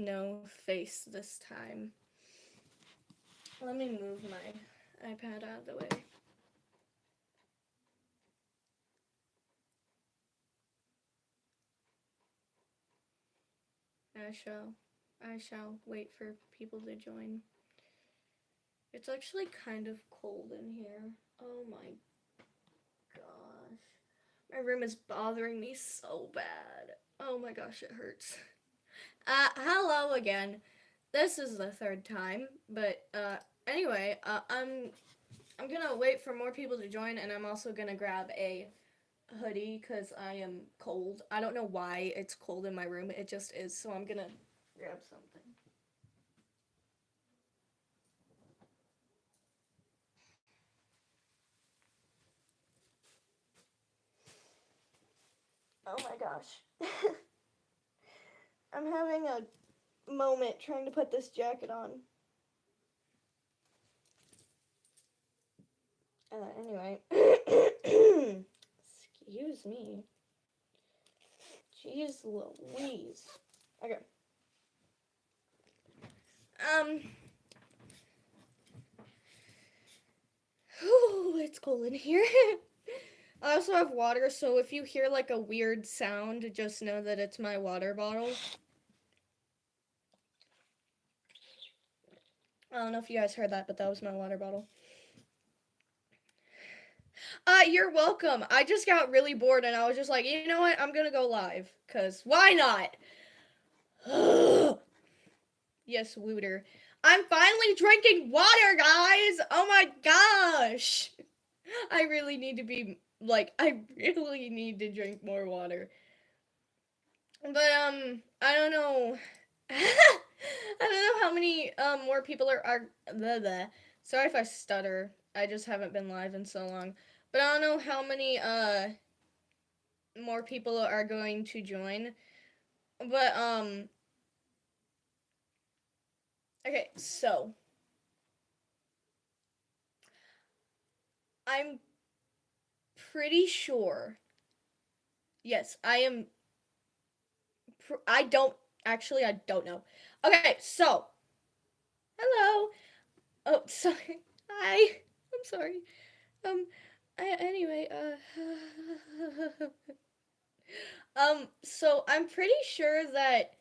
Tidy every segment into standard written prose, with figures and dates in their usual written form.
no face this time. Let me move my iPad out of the way. I shall wait for people to join. It's actually kind of cold in here. Oh my gosh. My room is bothering me so bad. Oh my gosh, it hurts. Hello again. This is the third time, but anyway, I'm gonna wait for more people to join, and I'm also gonna grab a hoodie because I am cold. I don't know why it's cold in my room. It just is, so I'm gonna grab something. Oh my gosh. I'm having a moment trying to put this jacket on. Anyway. Excuse me. Jeez Louise. Okay. Whew, it's cold in here. I also have water, so if you hear like a weird sound, just know that it's my water bottle. I don't know if you guys heard that, but that was my water bottle. You're welcome. I just got really bored and I was just like, you know what? I'm gonna go live. Cause why not? Yes, Wooter. I'm finally drinking water, guys! Oh my gosh! I really need to be, like, I really need to drink more water. But, I don't know. I don't know how many, more people are blah, blah. Sorry if I stutter. I just haven't been live in so long. But I don't know how many, more people are going to join. But, okay, so. I'm pretty sure. Yes, I am. I don't. Actually, I don't know. Okay, so. Hello. Oh, sorry. Hi. I'm sorry. Anyway, so I'm pretty sure that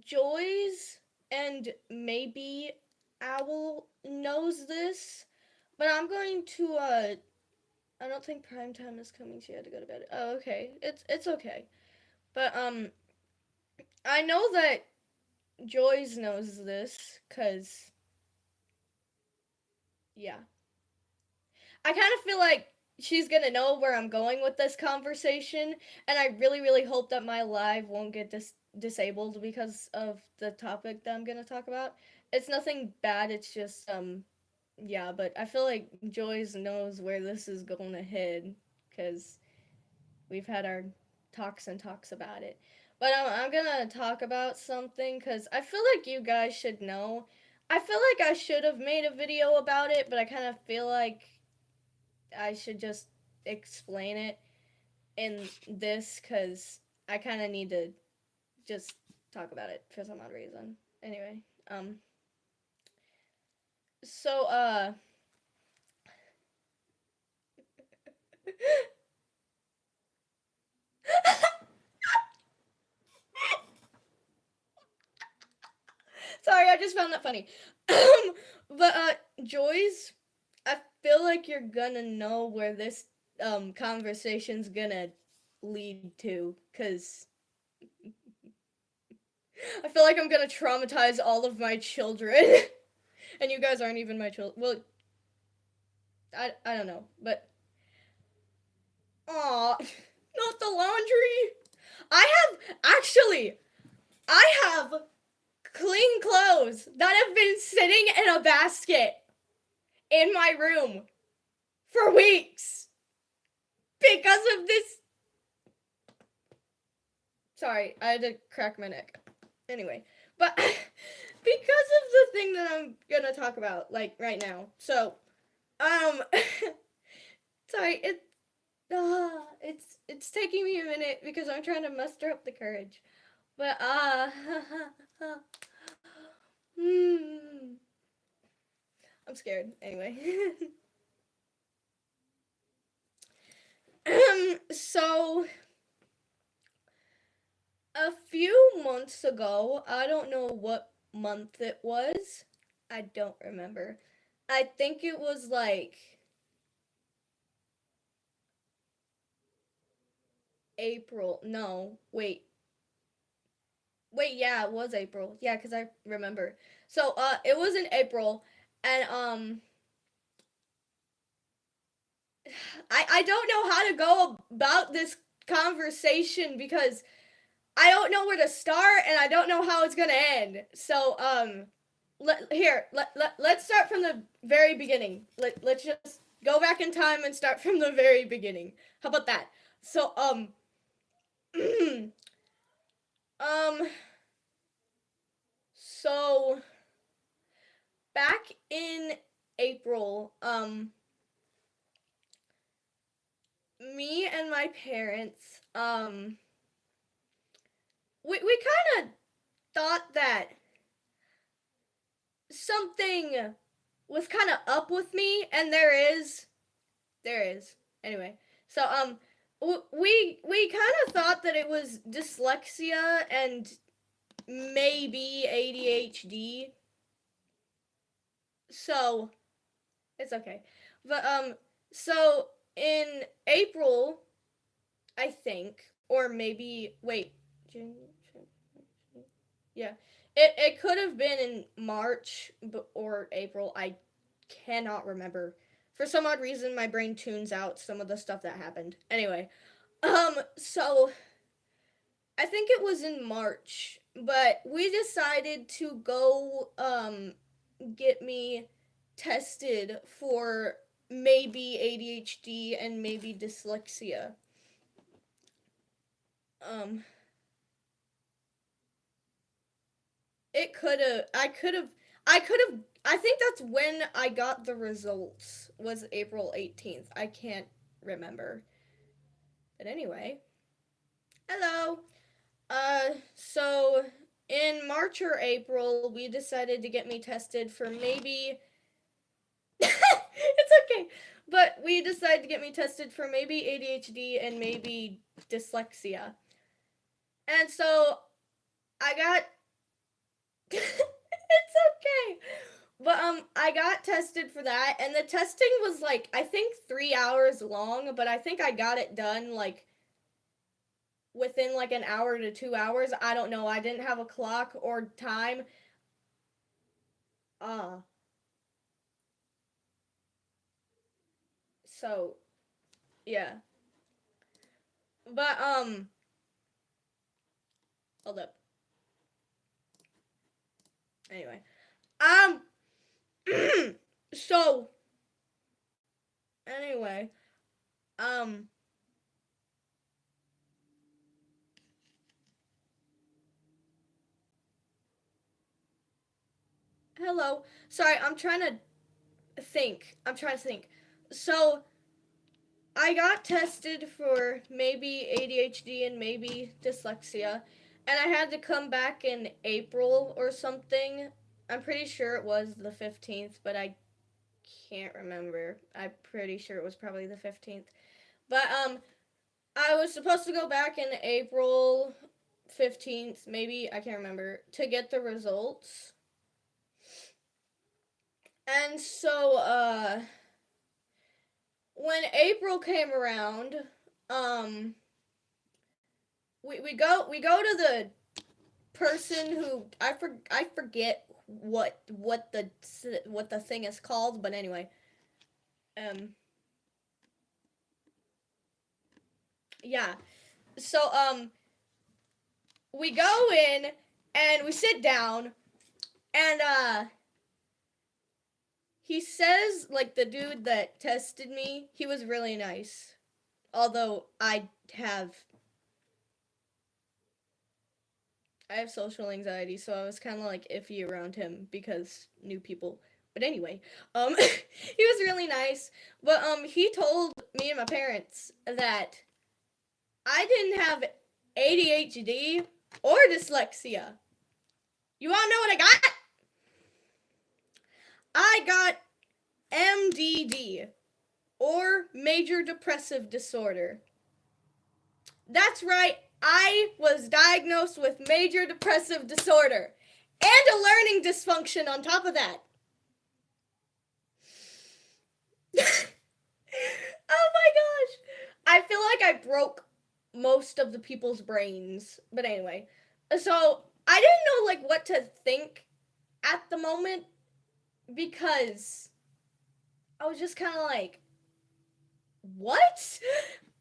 Joy's and maybe Owl knows this, but I'm going to, I don't think prime time is coming. She had to go to bed. Oh, okay. It's okay. But, I know that Joy's knows this, cause, yeah. I kind of feel like she's gonna know where I'm going with this conversation, and I really, really hope that my live won't get disabled because of the topic that I'm gonna talk about. It's nothing bad, it's just, yeah, but I feel like Joyce knows where this is going to head, because we've had our talks and talks about it. But I'm gonna talk about something, because I feel like you guys should know. I feel like I should have made a video about it, but I kind of feel like I should just explain it in this because I kind of need to just talk about it for some odd reason. Anyway, so sorry, I just found that funny. But Joyce, I feel like you're gonna know where this conversation's gonna lead to, cause I feel like I'm gonna traumatize all of my children, and you guys aren't even my children. Well, I don't know, but aw, not the laundry. I have clean clothes that have been sitting in a basket in my room for weeks because of this. Sorry, I had to crack my neck. Anyway, but because of the thing that I'm gonna talk about, like, right now. So, sorry, it's taking me a minute because I'm trying to muster up the courage. But, Hmm. I'm scared. Anyway. So, a few months ago, I don't know what month it was. I don't remember. I think it was like April. No, wait. Wait, yeah, it was April. Yeah, cuz I remember. So, it was in April and I don't know how to go about this conversation because I don't know where to start and I don't know how it's going to end. So, let's start from the very beginning. Let's just go back in time and start from the very beginning. How about that? So, um, so back in April, me and my parents, we kind of thought that something was kind of up with me, and there is. Anyway, so we kind of thought that it was dyslexia and maybe ADHD. So it's okay, but so in April, I think, or maybe wait, June, yeah, it could have been in March or April. I cannot remember. For some odd reason, my brain tunes out some of the stuff that happened. Anyway, so I think it was in March, but we decided to go get me tested for maybe ADHD and maybe dyslexia. Um, it could have. I could have. I could have. I think that's when I got the results. Was April 18th. I can't remember. But anyway, hello. So in March or April, we decided to get me tested for maybe. It's okay. But we decided to get me tested for maybe ADHD and maybe dyslexia. And so I got. It's okay. But I got tested for that, and the testing was like I think 3 hours long, but I think I got it done like within like an hour to 2 hours. I don't know. I didn't have a clock or time. Uh, so yeah. But hold up. Anyway, um, so anyway, um, hello. Sorry, I'm trying to think. So I got tested for maybe ADHD and maybe dyslexia, and I had to come back in April or something. I'm pretty sure it was the 15th, but I can't remember. I'm pretty sure it was probably the 15th. But I was supposed to go back in April 15th, maybe, I can't remember, to get the results. And so when April came around, um we go to the person who I forget what the thing is called, but anyway, um yeah. So we go in and we sit down and he says like the dude that tested me, he was really nice. Although I have social anxiety, so I was kind of like iffy around him because new people. But anyway, he was really nice. But he told me and my parents that I didn't have ADHD or dyslexia. You wanna know what I got? I got MDD, or major depressive disorder. That's right, I was diagnosed with major depressive disorder and a learning dysfunction on top of that. Oh my gosh. I feel like I broke most of the people's brains. But anyway, so I didn't know like what to think at the moment because I was just kind of like, what?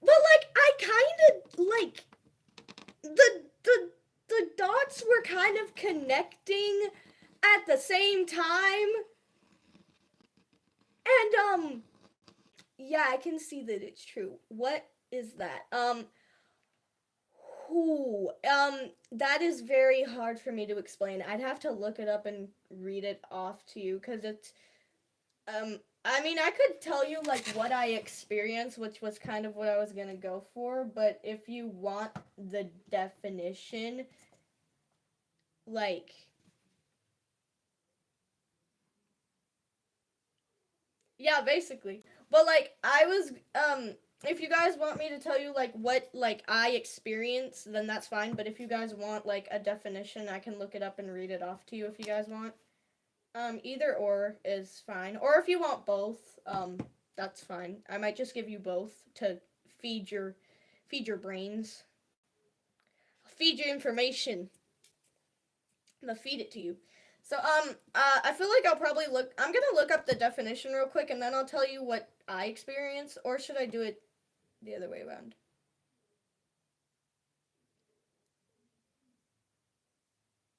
But like I kind of like the dots were kind of connecting at the same time. And yeah, I can see that it's true. What is that? That is very hard for me to explain. I'd have to look it up and read it off to you because it's I mean, I could tell you like what I experienced, which was kind of what I was going to go for, but if you want the definition, like yeah, basically. But like I was if you guys want me to tell you like what like I experienced, then that's fine, but if you guys want like a definition, I can look it up and read it off to you if you guys want. Either or is fine. Or if you want both, that's fine. I might just give you both to feed your brains. Feed your information. I'm gonna feed it to you. So I feel like I'll probably I'm gonna look up the definition real quick and then I'll tell you what I experienced, or should I do it the other way around?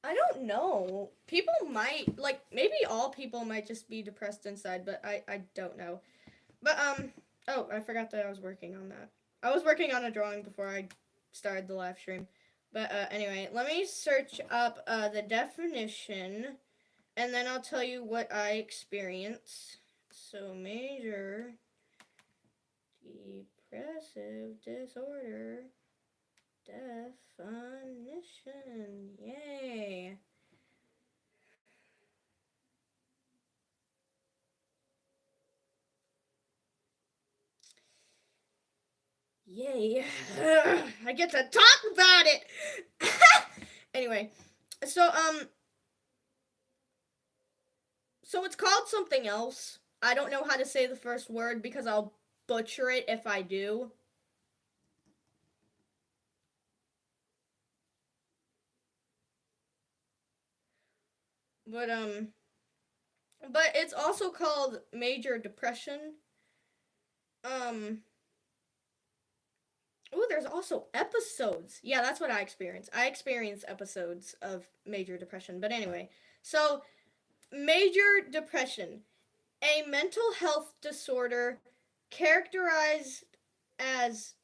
I don't know. People might like maybe all people might just be depressed inside, but I don't know. But oh, I forgot that I was working on that. I was working on a drawing before I started the live stream. But anyway, let me search up the definition and then I'll tell you what I experienced. So major depressive disorder definition. Yay. Yay. I get to talk about it. Anyway, so so it's called something else. I don't know how to say the first word because I'll butcher it if I do. But but it's also called major depression. Um Oh, there's also episodes. Yeah, that's what I experienced. I experienced episodes of major depression. But anyway, so major depression, a mental health disorder characterized as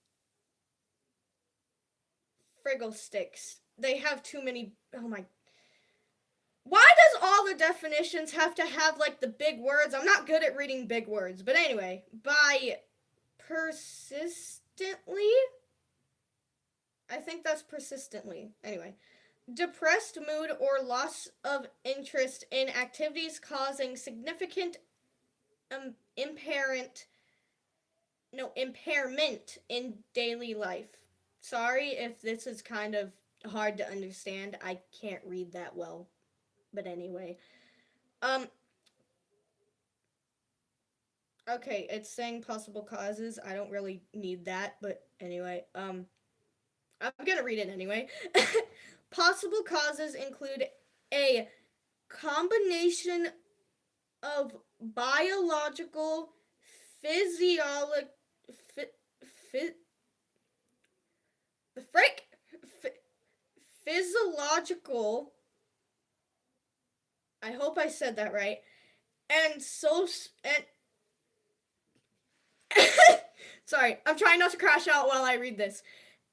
Friggle sticks. They have too many. Oh my. Why does all the definitions have to have like the big words? I'm not good at reading big words. But anyway, by persistently, I think that's persistently. Anyway, depressed mood or loss of interest in activities causing significant impairment in daily life. Sorry if this is kind of hard to understand. I can't read that well. But anyway. Um okay, it's saying possible causes. I don't really need that, but anyway. I'm going to read it anyway. Possible causes include a combination of biological, physiological, the frick, physiological. I hope I said that right. And so and sorry, I'm trying not to crash out while I read this.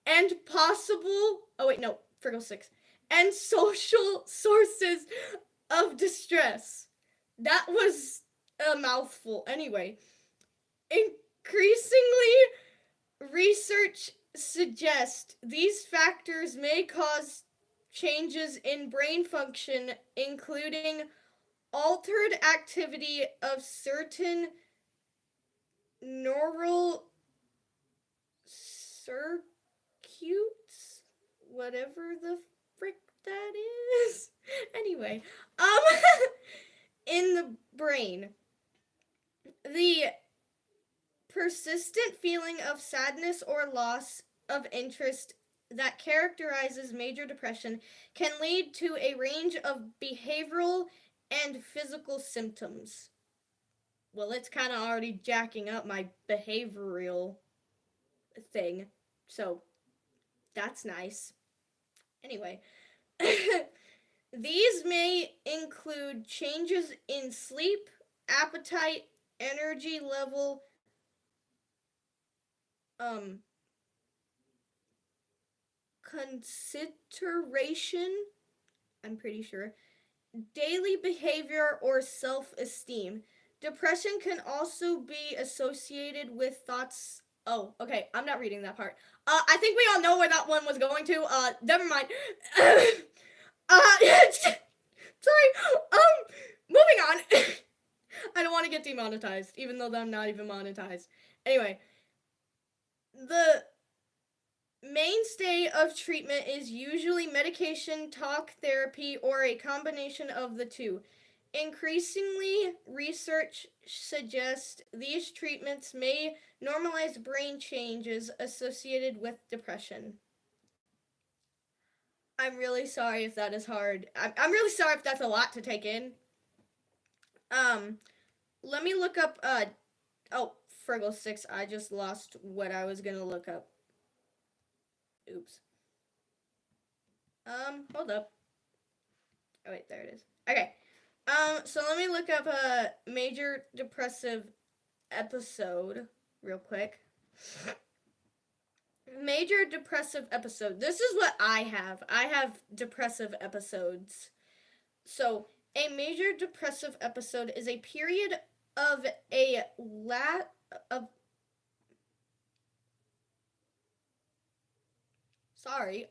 And possible. Oh wait, no, Friggle 6. And social sources of distress. That was a mouthful. Anyway, increasingly, research suggests these factors may cause changes in brain function, including altered activity of certain neural circuits, whatever the frick that is. Anyway, in the brain, the persistent feeling of sadness or loss of interest that characterizes major depression can lead to a range of behavioral and physical symptoms. Well, it's kind of already jacking up my behavioral thing, so that's nice. Anyway, these may include changes in sleep, appetite, energy level, um, consideration, I'm pretty sure, daily behavior, or self esteem. Depression can also be associated with thoughts. Oh, okay, I'm not reading that part. I think we all know where that one was going to. Never mind. Sorry. Moving on. I don't want to get demonetized, even though I'm not even monetized. Anyway, the mainstay of treatment is usually medication, talk therapy, or a combination of the two. Increasingly, research suggests these treatments may normalize brain changes associated with depression. I'm really sorry if that is hard. I'm really sorry if that's a lot to take in. Um, Let me look up, oh, 𝓨𝓾-𝓴𝓲. I just lost what I was gonna look up. Oops. Hold up. Oh, wait, there it is. Okay. So let me look up a major depressive episode real quick. Major depressive episode. This is what I have. I have depressive episodes. So, a major depressive episode is a period of a sorry,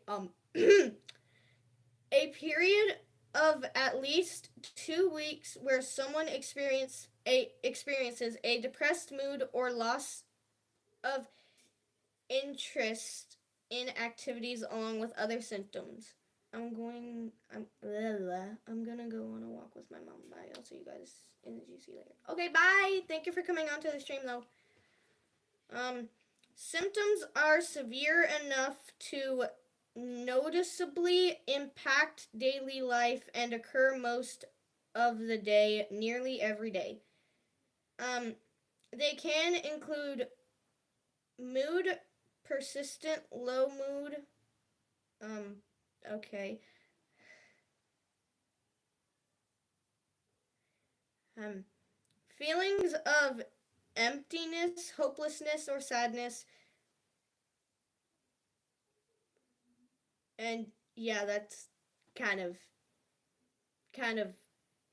a period of at least 2 weeks where someone experiences a depressed mood or loss of interest in activities along with other symptoms. I'm gonna go on a walk with my mom. Bye. I'll see you guys in the GC later. Okay, bye. Thank you for coming onto the stream though. Symptoms are severe enough to noticeably impact daily life and occur most of the day, nearly every day. They can include mood, persistent low mood, okay. Feelings of emptiness, hopelessness, or sadness. And yeah, that's kind of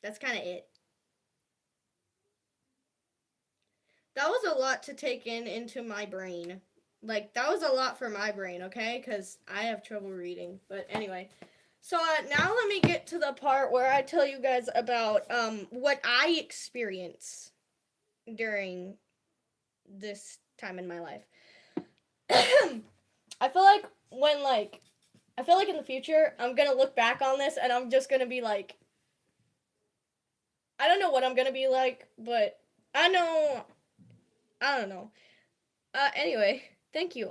that's kind of it. That was a lot to take in into my brain. Like, that was a lot for my brain, okay? Because I have trouble reading. But anyway. So now let me get to the part where I tell you guys about what I experience during this time in my life. I feel like in the future, I'm going to look back on this and I'm just going to be like, I don't know what I'm going to be like, but I don't know. Anyway, thank you.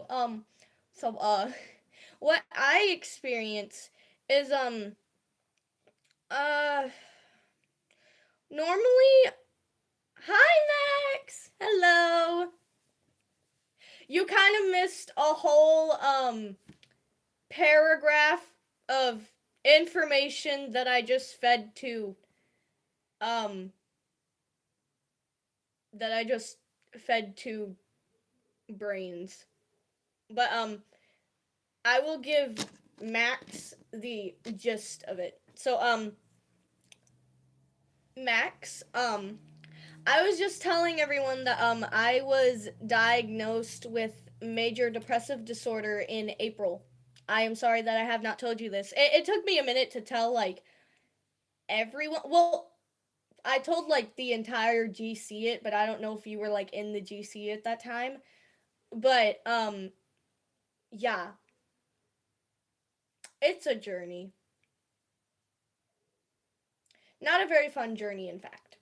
What I experience is, normally, hi, Max! Hello! You kind of missed a whole, paragraph of information that I just fed to, brains. But, I will give Max the gist of it. So, Max, I was just telling everyone that, I was diagnosed with major depressive disorder in April. I am sorry that I have not told you this. It took me a minute to tell, like, everyone. Well, I told, like, the entire GC it, but I don't know if you were, like, in the GC at that time. But, yeah. It's a journey. Not a very fun journey, in fact.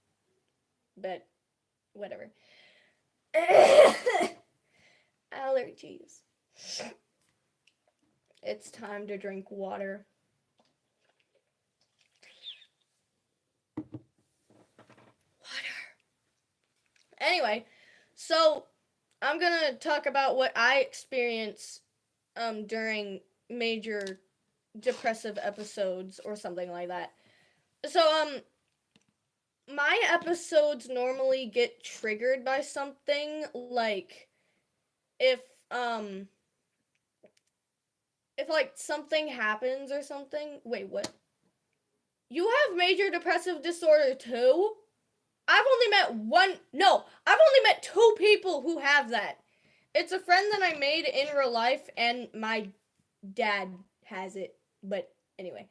But, whatever. Allergies. It's time to drink water. Water. Anyway, so I'm gonna talk about what I experience during major depressive episodes or something like that. So my episodes normally get triggered by something, like if um if like something happens or something. Wait, what? You have major depressive disorder too? I've only met one. No, I've only met two people who have that. It's a friend that I made in real life, and my dad has it. But anyway,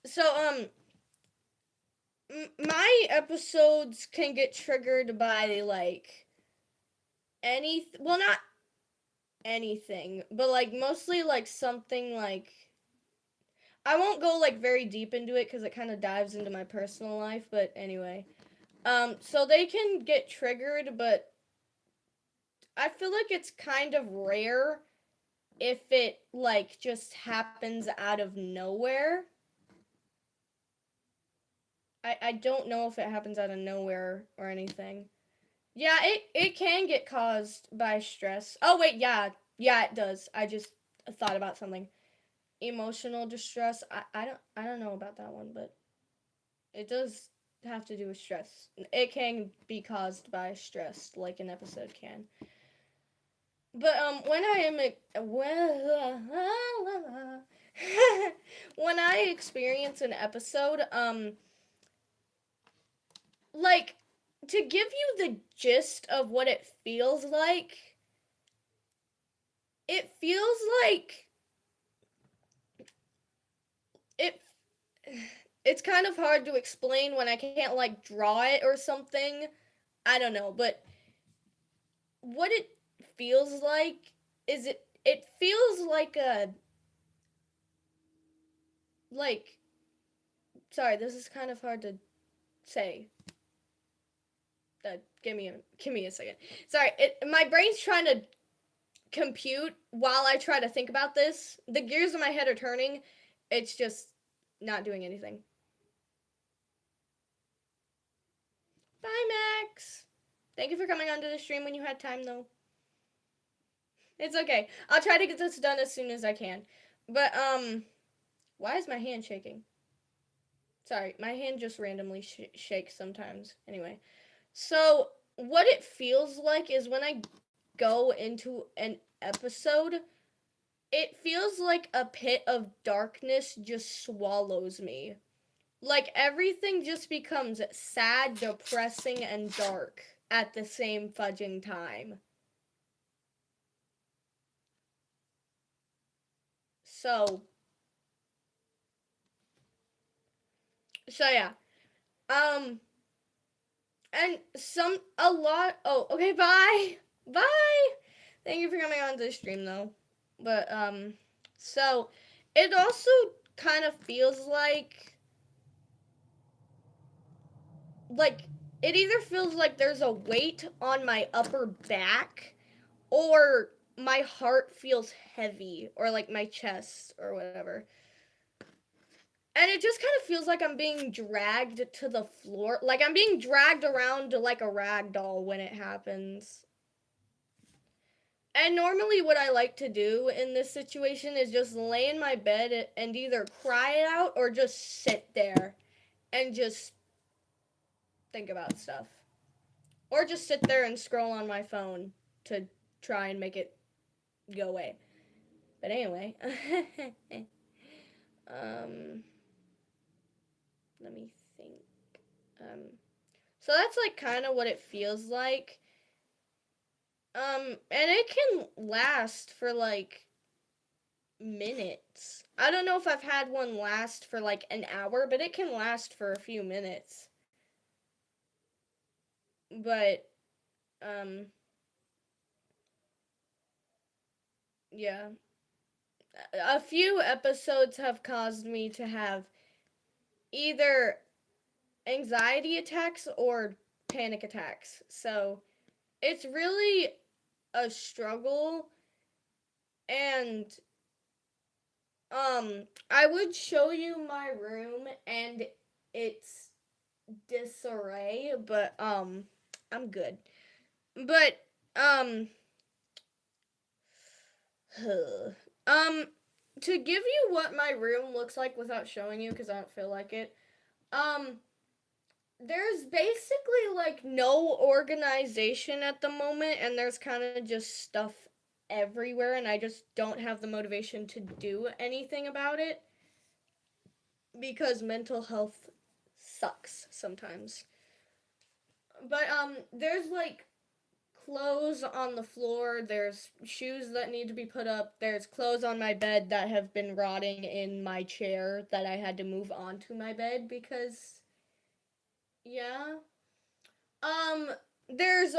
so my episodes can get triggered by like not anything, but like mostly like something like, I won't go like very deep into it because it kind of dives into my personal life. But anyway, so they can get triggered, but I feel like it's kind of rare if it like just happens out of nowhere. I don't know if it happens out of nowhere or anything. Yeah, it can get caused by stress. Oh wait, yeah, it does. I just thought about something. Emotional distress. I don't know about that one, but it does have to do with stress. It can be caused by stress, like an episode can. But when I am when I experience an episode, like, to give you the gist of what it feels like, it feels like it it's kind of hard to explain when I can't like draw it or something. I don't know, but what it feels like is it feels like a, like, sorry, this is kind of hard to say. Give me a second. Sorry, my brain's trying to compute while I try to think about this. The gears in my head are turning. It's just not doing anything. Bye, Max. Thank you for coming onto the stream when you had time, though. It's okay. I'll try to get this done as soon as I can. But, why is my hand shaking? Sorry, my hand just randomly shakes sometimes. Anyway, so what it feels like is when I go into an episode, it feels like a pit of darkness just swallows me. Like everything just becomes sad, depressing, and dark at the same fudging time. So yeah. Um and a lot. Oh, okay, bye. Bye. Thank you for coming on to the stream though. But so it also kind of feels like it either feels like there's a weight on my upper back, or my heart feels heavy, or like my chest or whatever. And it just kind of feels like I'm being dragged to the floor. Like I'm being dragged around like a rag doll when it happens. And normally what I like to do in this situation is just lay in my bed and either cry it out or just sit there and just think about stuff. Or just sit there and scroll on my phone to try and make it go away. But anyway. Let me think. So that's like kind of what it feels like. And it can last for like minutes. I don't know if I've had one last for like an hour, but it can last for a few minutes. But um yeah, a few episodes have caused me to have either anxiety attacks or panic attacks. So, it's really a struggle, and I would show you my room and it's disarray, but I'm good. But um um to give you what my room looks like without showing you cuz I don't feel like it. Um there's basically like no organization at the moment, and there's kind of just stuff everywhere, and I just don't have the motivation to do anything about it because mental health sucks sometimes. But there's like clothes on the floor, there's shoes that need to be put up, there's clothes on my bed that have been rotting in my chair that I had to move onto my bed because yeah. Um there's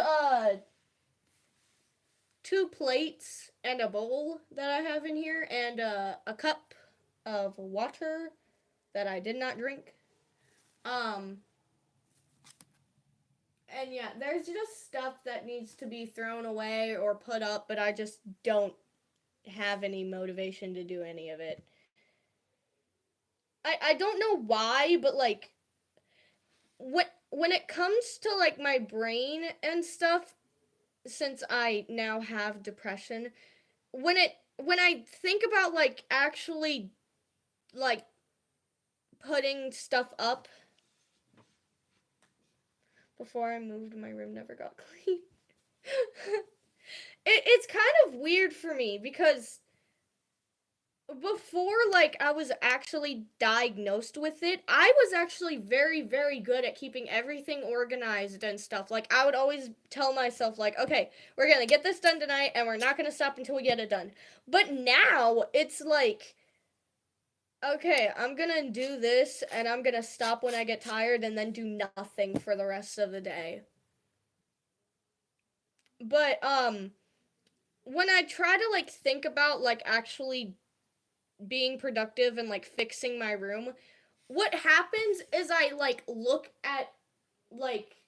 two plates and a bowl that I have in here, and a cup of water that I did not drink. Um, and yeah, there's just stuff that needs to be thrown away or put up, but I just don't have any motivation to do any of it. I don't know why, but like when it comes to like my brain and stuff, since I now have depression, when I think about like actually like putting stuff up before I moved, my room never got clean. It's kind of weird for me because before like I was actually diagnosed with it, I was actually very very good at keeping everything organized and stuff. Like I would always tell myself like, "Okay, we're going to get this done tonight and we're not going to stop until we get it done." But now it's like, okay, I'm gonna do this and I'm gonna stop when I get tired and then do nothing for the rest of the day. But when I try to like think about like actually being productive and like fixing my room, what happens is I like look at like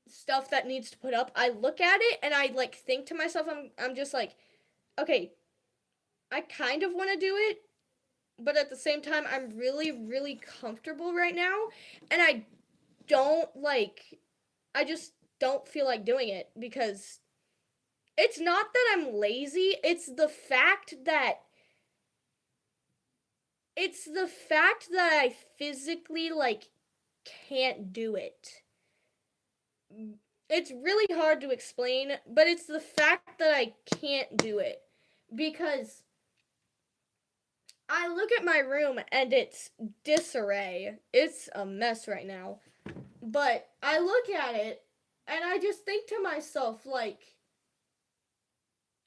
stuff that needs to put up. I look at it and I like think to myself, I'm just like, okay, I kind of want to do it, but at the same time I'm really really comfortable right now, and don't like I just don't feel like doing it because it's not that I'm lazy, it's the fact that I physically like can't do it. It's really hard to explain, but it's the fact that I can't do it because I look at my room and it's disarray. It's a mess right now. But I look at it and I just think to myself like,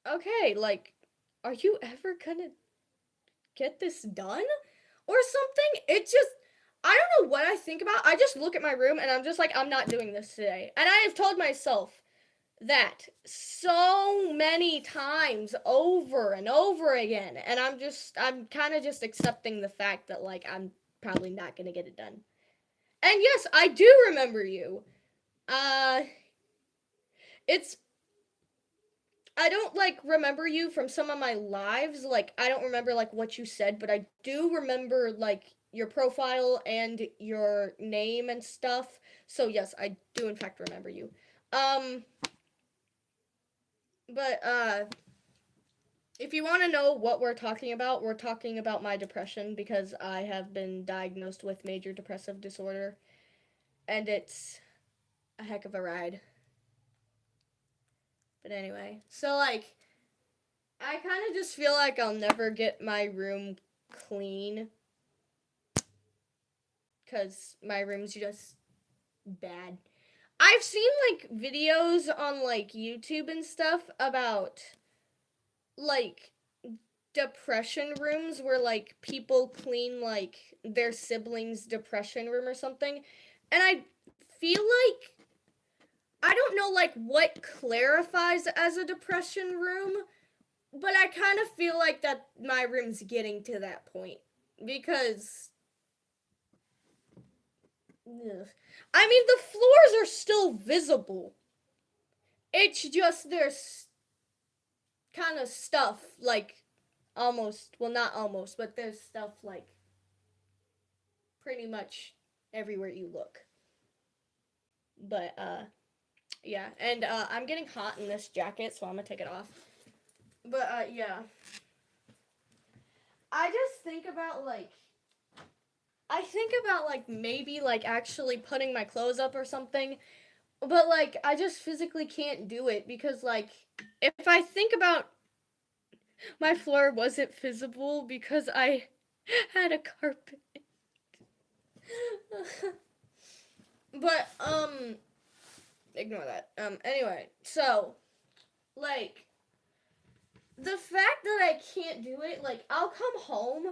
okay, like, are you ever gonna get this done? Or something? It just, I don't know what I think about. I just look at my room and I'm just like, I'm not doing this today. And I have told myself that so many times over and over again. And I'm kind of just accepting the fact that, like, I'm probably not gonna get it done. And yes, I do remember you. Uh, it's I don't like remember you from some of my lives. Like I don't remember like what you said, but I do remember like your profile and your name and stuff. So yes, I do in fact remember you. Um but if you want to know what we're talking about my depression because I have been diagnosed with major depressive disorder, and it's a heck of a ride. But anyway, so like I kind of just feel like I'll never get my room clean because my room's just bad. I've seen like videos on like YouTube and stuff about like depression rooms where like people clean like their siblings' depression room or something. And I feel like I don't know like what clarifies as a depression room, but I kind of feel like that my room's getting to that point because ugh. I mean the floors are still visible. It's just there's kind of stuff like almost, well not almost, but there's stuff like pretty much everywhere you look. But yeah, and I'm getting hot in this jacket, so I'm gonna take it off. But yeah, I just think about like maybe like actually putting my clothes up or something, but like I just physically can't do it because like if I think about my floor wasn't visible because I had a carpet. But ignore that. Anyway, so like the fact that I can't do it, like I'll come home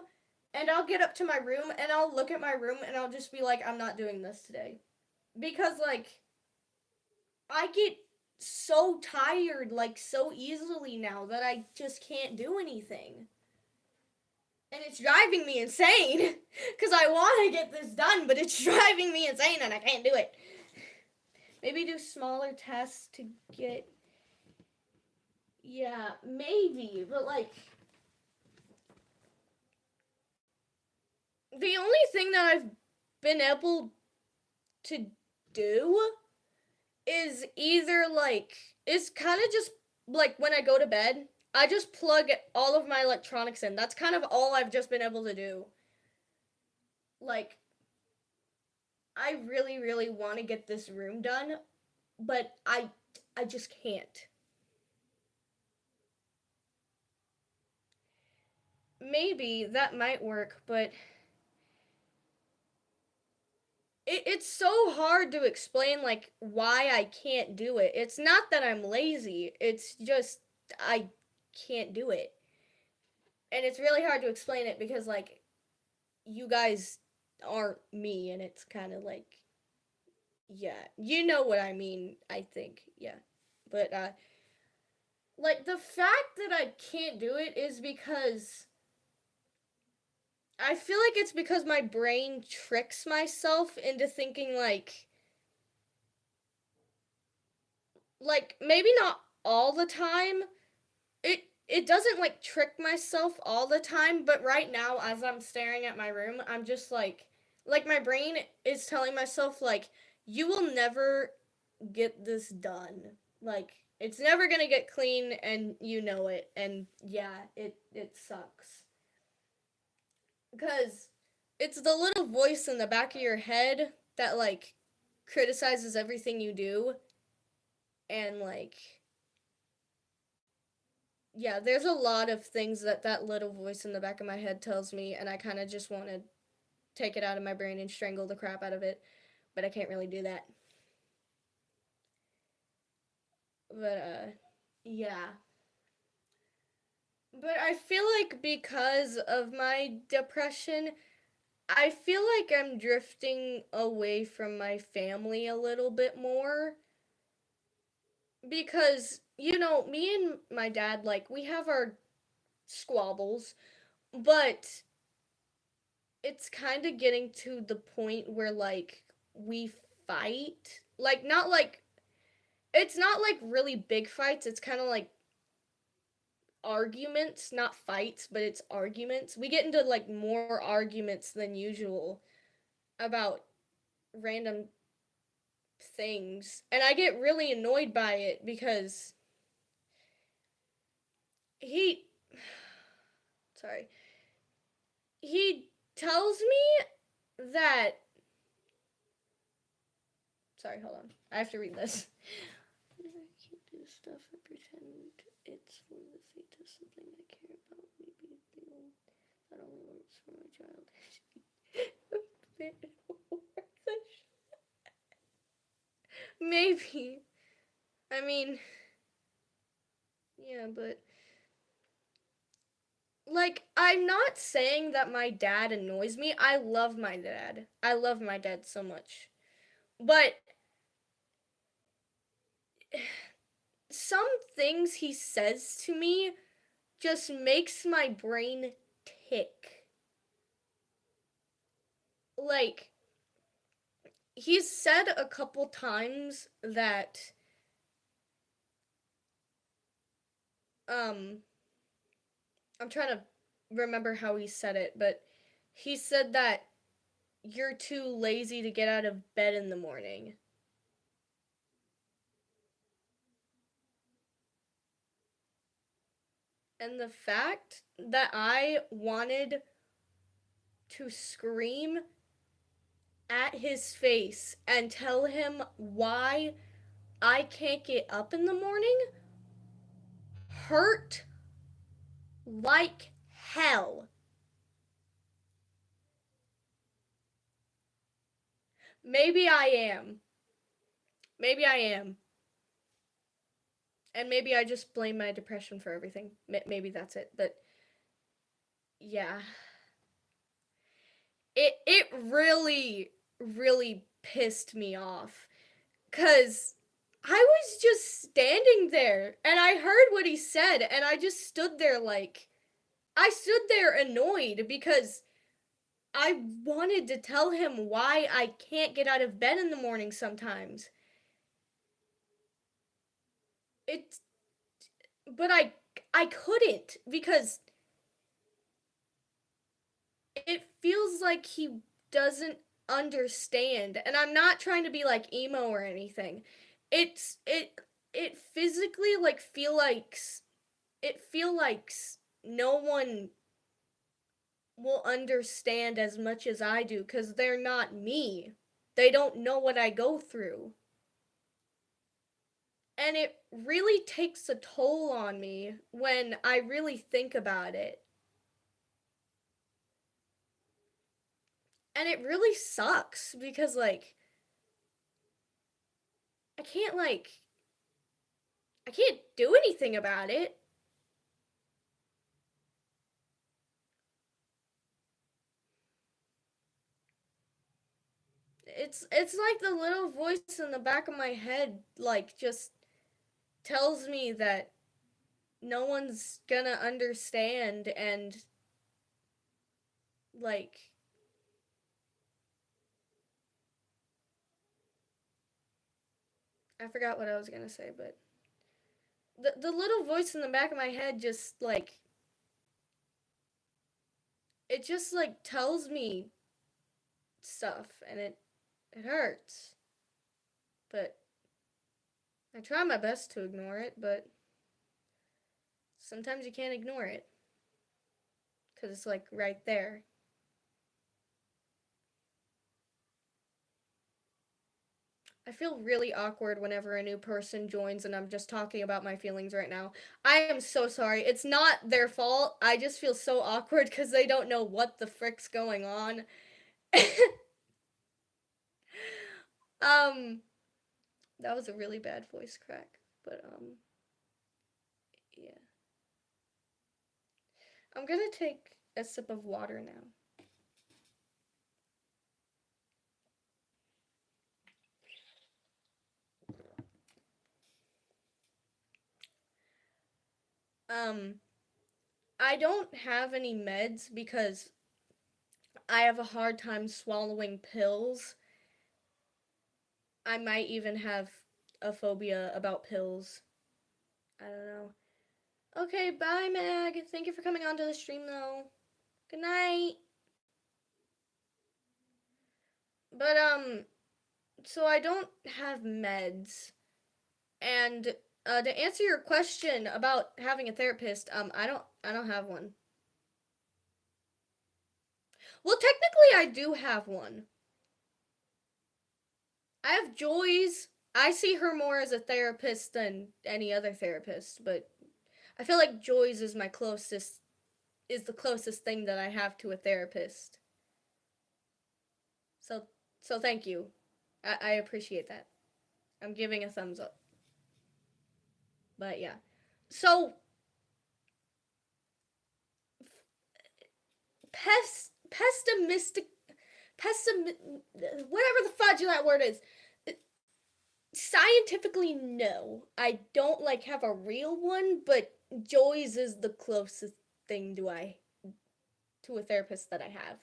and I'll get up to my room and I'll look at my room and I'll just be like, I'm not doing this today. Because like I get so tired like so easily now that I just can't do anything. And it's driving me insane because I want to get this done, but it's driving me insane and I can't do it. Maybe do smaller tests to get. Yeah, maybe, but like. The only thing that I've been able to do is either like. It's kind of just like when I go to bed, I just plug all of my electronics in. That's kind of all I've just been able to do. Like, I really, really want to get this room done, but I just can't. Maybe that might work, but it's so hard to explain like why I can't do it. It's not that I'm lazy. It's just I can't do it. And it's really hard to explain it because like you guys aren't me and it's kind of like yeah, you know what I mean, I think. Yeah. But like the fact that I can't do it is because I feel like it's because my brain tricks myself into thinking like maybe not all the time. It doesn't like trick myself all the time, but right now as I'm staring at my room, I'm just like my brain is telling myself like you will never get this done. Like it's never going to get clean and you know it and yeah, it sucks. Cuz it's the little voice in the back of your head that like criticizes everything you do and like yeah, there's a lot of things that that little voice in the back of my head tells me, and I kind of just want to take it out of my brain and strangle the crap out of it, but I can't really do that. But yeah. But I feel like because of my depression, I feel like I'm drifting away from my family a little bit more because you know, me and my dad like we have our squabbles, but it's kind of getting to the point where like we fight. Like not like it's not like really big fights. It's kind of like arguments, not fights, but it's arguments. We get into like more arguments than usual about random things. And I get really annoyed by it because he sorry. He tells me that sorry, hold on. I have to read this. I can't do stuff and pretend it's for the sake of something I care about. Maybe that only works for my child. Maybe. I mean, yeah, but Like, I'm not saying that my dad annoys me. I love my dad. I love my dad so much. But some things he says to me just makes my brain tick. Like, he's said a couple times that um I'm trying to remember how he said it, but he said that you're too lazy to get out of bed in the morning. And the fact that I wanted to scream at his face and tell him why I can't get up in the morning hurt like hell. Maybe I am. Maybe I am. And maybe I just blame my depression for everything. Maybe that's it. But yeah. It really pissed me off cuz I was just standing there and I heard what he said and I just stood there like I stood there annoyed because I wanted to tell him why I can't get out of bed in the morning sometimes. It's but I couldn't because it feels like he doesn't understand. And I'm not trying to be like emo or anything. It's it physically like feel like no one will understand as much as I do cuz they're not me. They don't know what I go through. And it really takes a toll on me when I really think about it. And it really sucks because like I can't like I can't do anything about it. It's like the little voice in the back of my head like just tells me that no one's gonna understand and like I forgot what I was gonna say, but the little voice in the back of my head just like it just like tells me stuff and it hurts. But I try my best to ignore it, but sometimes you can't ignore it because it's like right there. I feel really awkward whenever a new person joins and I'm just talking about my feelings right now. I am so sorry. It's not their fault. I just feel so awkward because they don't know what the frick's going on. um, that was a really bad voice crack, but yeah. I'm gonna take a sip of water now. Um, I don't have any meds because I have a hard time swallowing pills. I might even have a phobia about pills. I don't know. Okay, bye, Mag. Thank you for coming onto the stream, though. Good night. But so I don't have meds, and to answer your question about having a therapist, I don't have one. Well, technically, I do have one. I have Joy's. I see her more as a therapist than any other therapist, but I feel like Joy's is the closest thing that I have to a therapist. So so thank you. I appreciate that. I'm giving a thumbs up. But yeah. So pessimistic, whatever the fudge that word is. Scientifically, no. I don't like have a real one, but Joy's is the closest thing to a therapist that I have.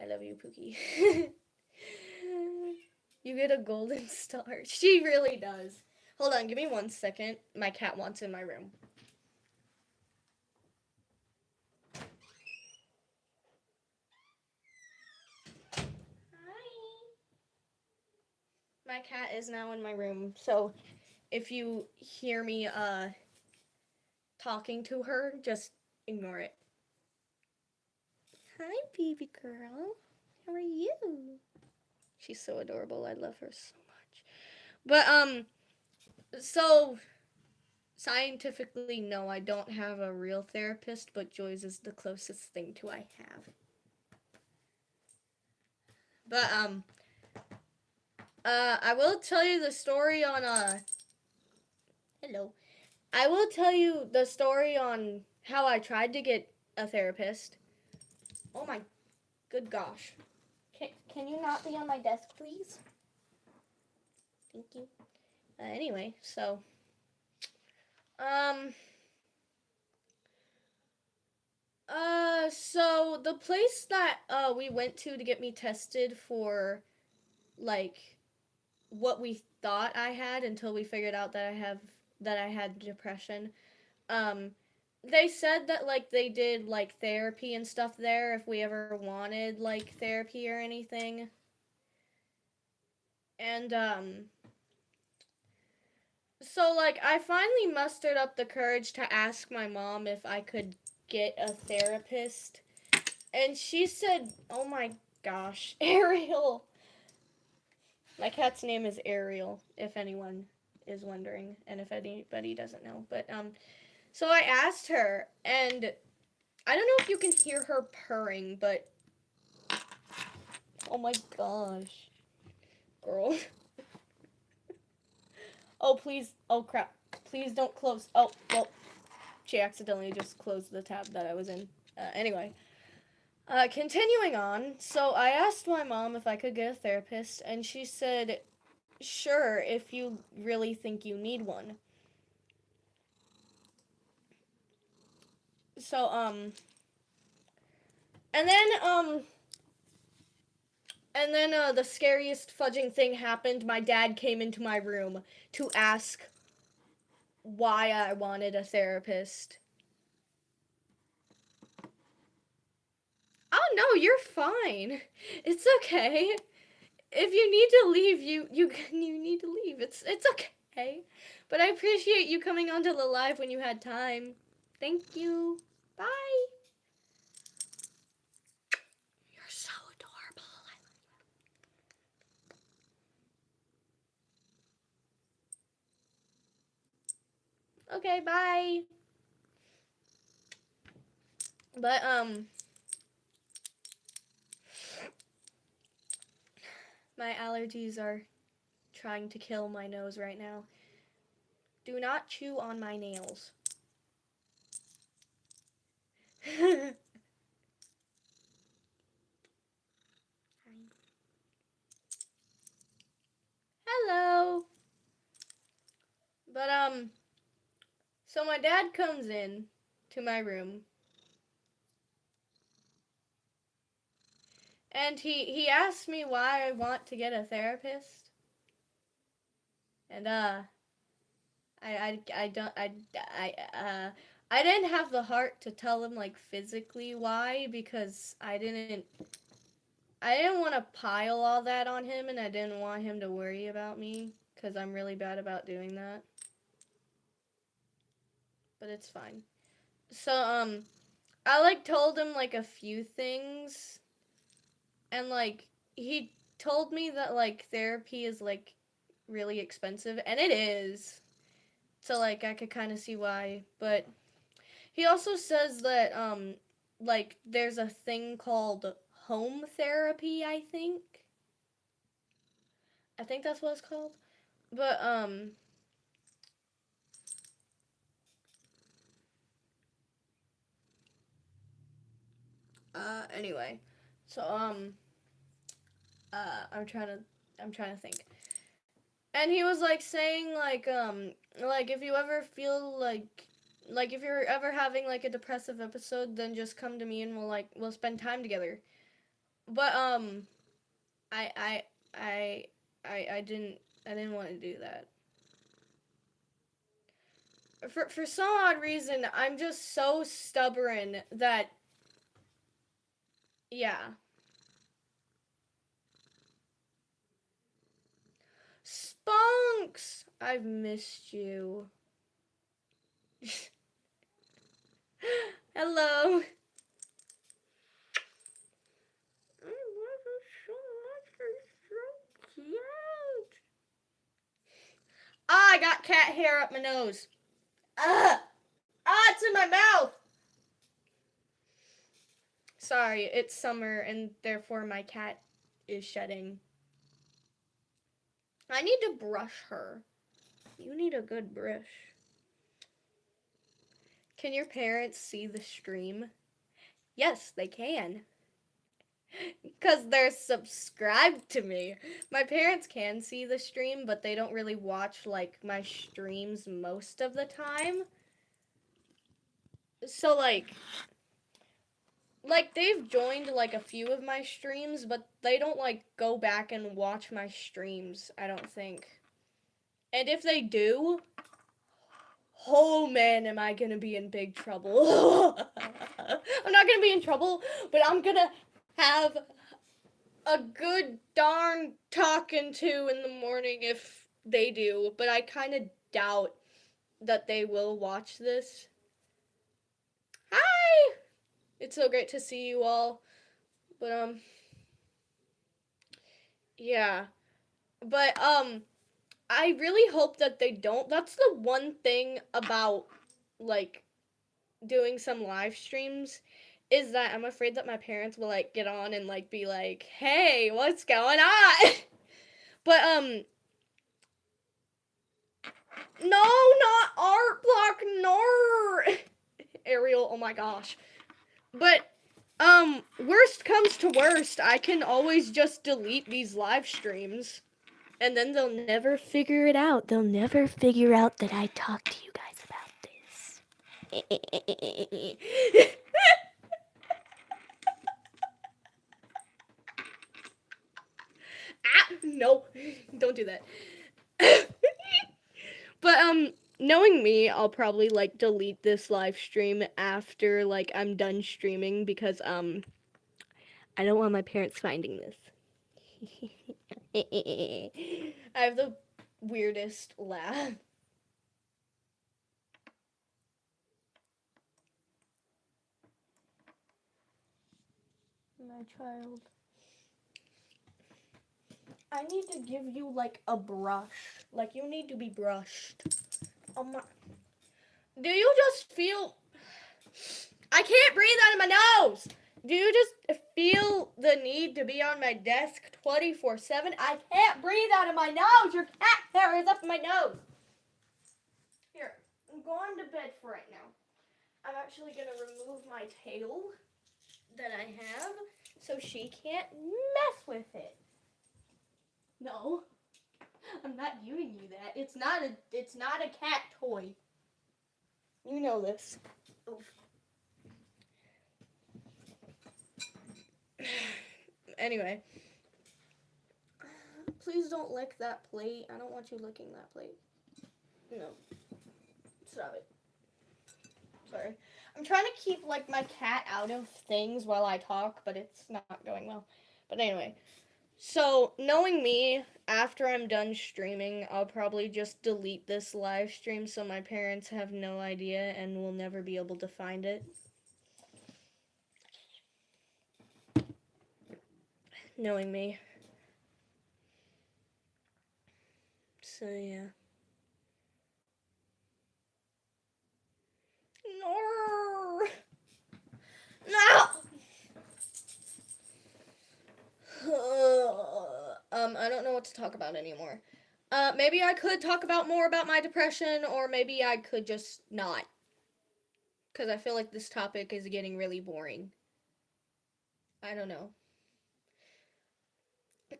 I love you, Pookie. You get a golden star. She really does. Hold on, give me 1 second. My cat wants in my room. My cat is now in my room, so if you hear me talking to her, just ignore it. Hi, baby girl. How are you? She's so adorable. I love her so much. But so scientifically, no, I don't have a real therapist, but Joy's is the closest thing to I have. But I will tell you the story on hello. I will tell you the story on how I tried to get a therapist. Oh my good gosh. Can you not be on my desk, please? Thank you. Anyway, so so the place that we went to get me tested for like what we thought I had until we figured out that I had depression. They said that like they did like therapy and stuff there if we ever wanted like therapy or anything. And so like I finally mustered up the courage to ask my mom if I could get a therapist. And she said, "Oh my gosh, Ariel." My cat's name is Ariel, if anyone is wondering, and if anybody doesn't know. But so I asked her, and I don't know if you can hear her purring, but oh my gosh, girl. Oh please, oh crap, please don't close. Oh well, she accidentally just closed the tab that I was in. Anyway. Continuing on, so I asked my mom if I could get a therapist, and she said, sure, if you really think you need one. So, and then the scariest fudging thing happened. My dad came into my room to ask why I wanted a therapist. Oh no, you're fine. It's okay. If you need to leave, you need to leave. It's okay. But I appreciate you coming onto the live when you had time. Thank you. Bye. You're so adorable. Okay, bye. But my allergies are trying to kill my nose right now. Do not chew on my nails. Hello. But so my dad comes in to my room. And he asked me why I want to get a therapist. And I didn't have the heart to tell him like physically why, because I didn't want to pile all that on him, and I didn't want him to worry about me, because I'm really bad about doing that. But it's fine. So I like told him like a few things, and like he told me that like therapy is like really expensive, and it is. So like I could kind of see why, but he also says that like there's a thing called home therapy, I think. I think that's what it's called. But Anyway. So, I'm trying to think. And he was like saying like if you ever feel like if you're ever having like a depressive episode, then just come to me and we'll spend time together. But I I I I didn't want to do that. For some odd reason, I'm just so stubborn that yeah. Spunks, I've missed you. Hello. I love you so much. You're so cute. Ah, I got cat hair up my nose. Ah, it's in my mouth. Sorry, it's summer and therefore my cat is shedding. I need to brush her. You need a good brush. Can your parents see the stream? Yes, they can. Because they're subscribed to me. My parents can see the stream, but they don't really watch like my streams most of the time. So like they've joined like a few of my streams, but they don't like go back and watch my streams, I don't think. And if they do, oh man, am I gonna be in big trouble. I'm not gonna be in trouble, but I'm gonna have a good darn talking to in the morning if they do, but I kind of doubt that they will watch this. Hi! It's so great to see you all. But yeah. But I really hope that they don't. That's the one thing about like doing some live streams is that I'm afraid that my parents will like get on and like be like, "Hey, what's going on?" But no, not art block, nor Ariel. Oh my gosh. But worst comes to worst, I can always just delete these live streams, and then they'll never figure it out. They'll never figure out that I talked to you guys about this. No, don't do that. But knowing me, I'll probably like delete this live stream after like I'm done streaming because I don't want my parents finding this. I have the weirdest laugh. My child. I need to give you like a brush. Like you need to be brushed. Oh my. Do you just feel I can't breathe out of my nose. Do you just feel the need to be on my desk 24/7? I can't breathe out of my nose. Your cat hair is up my nose. Here, I'm going to bed for right now. I'm actually going to remove my tail that I have so she can't mess with it. No, I'm not giving you that. It's not a cat toy. You know this. Oof. Anyway, please don't lick that plate. I don't want you licking that plate. No. Stop it. Sorry. I'm trying to keep like my cat out of things while I talk, but it's not going well. But anyway, so knowing me, after I'm done streaming, I'll probably just delete this live stream so my parents have no idea and will never be able to find it. Knowing me. So yeah. No. No. I don't know what to talk about anymore. Maybe I could talk about more about my depression, or maybe I could just not. Because I feel like this topic is getting really boring. I don't know.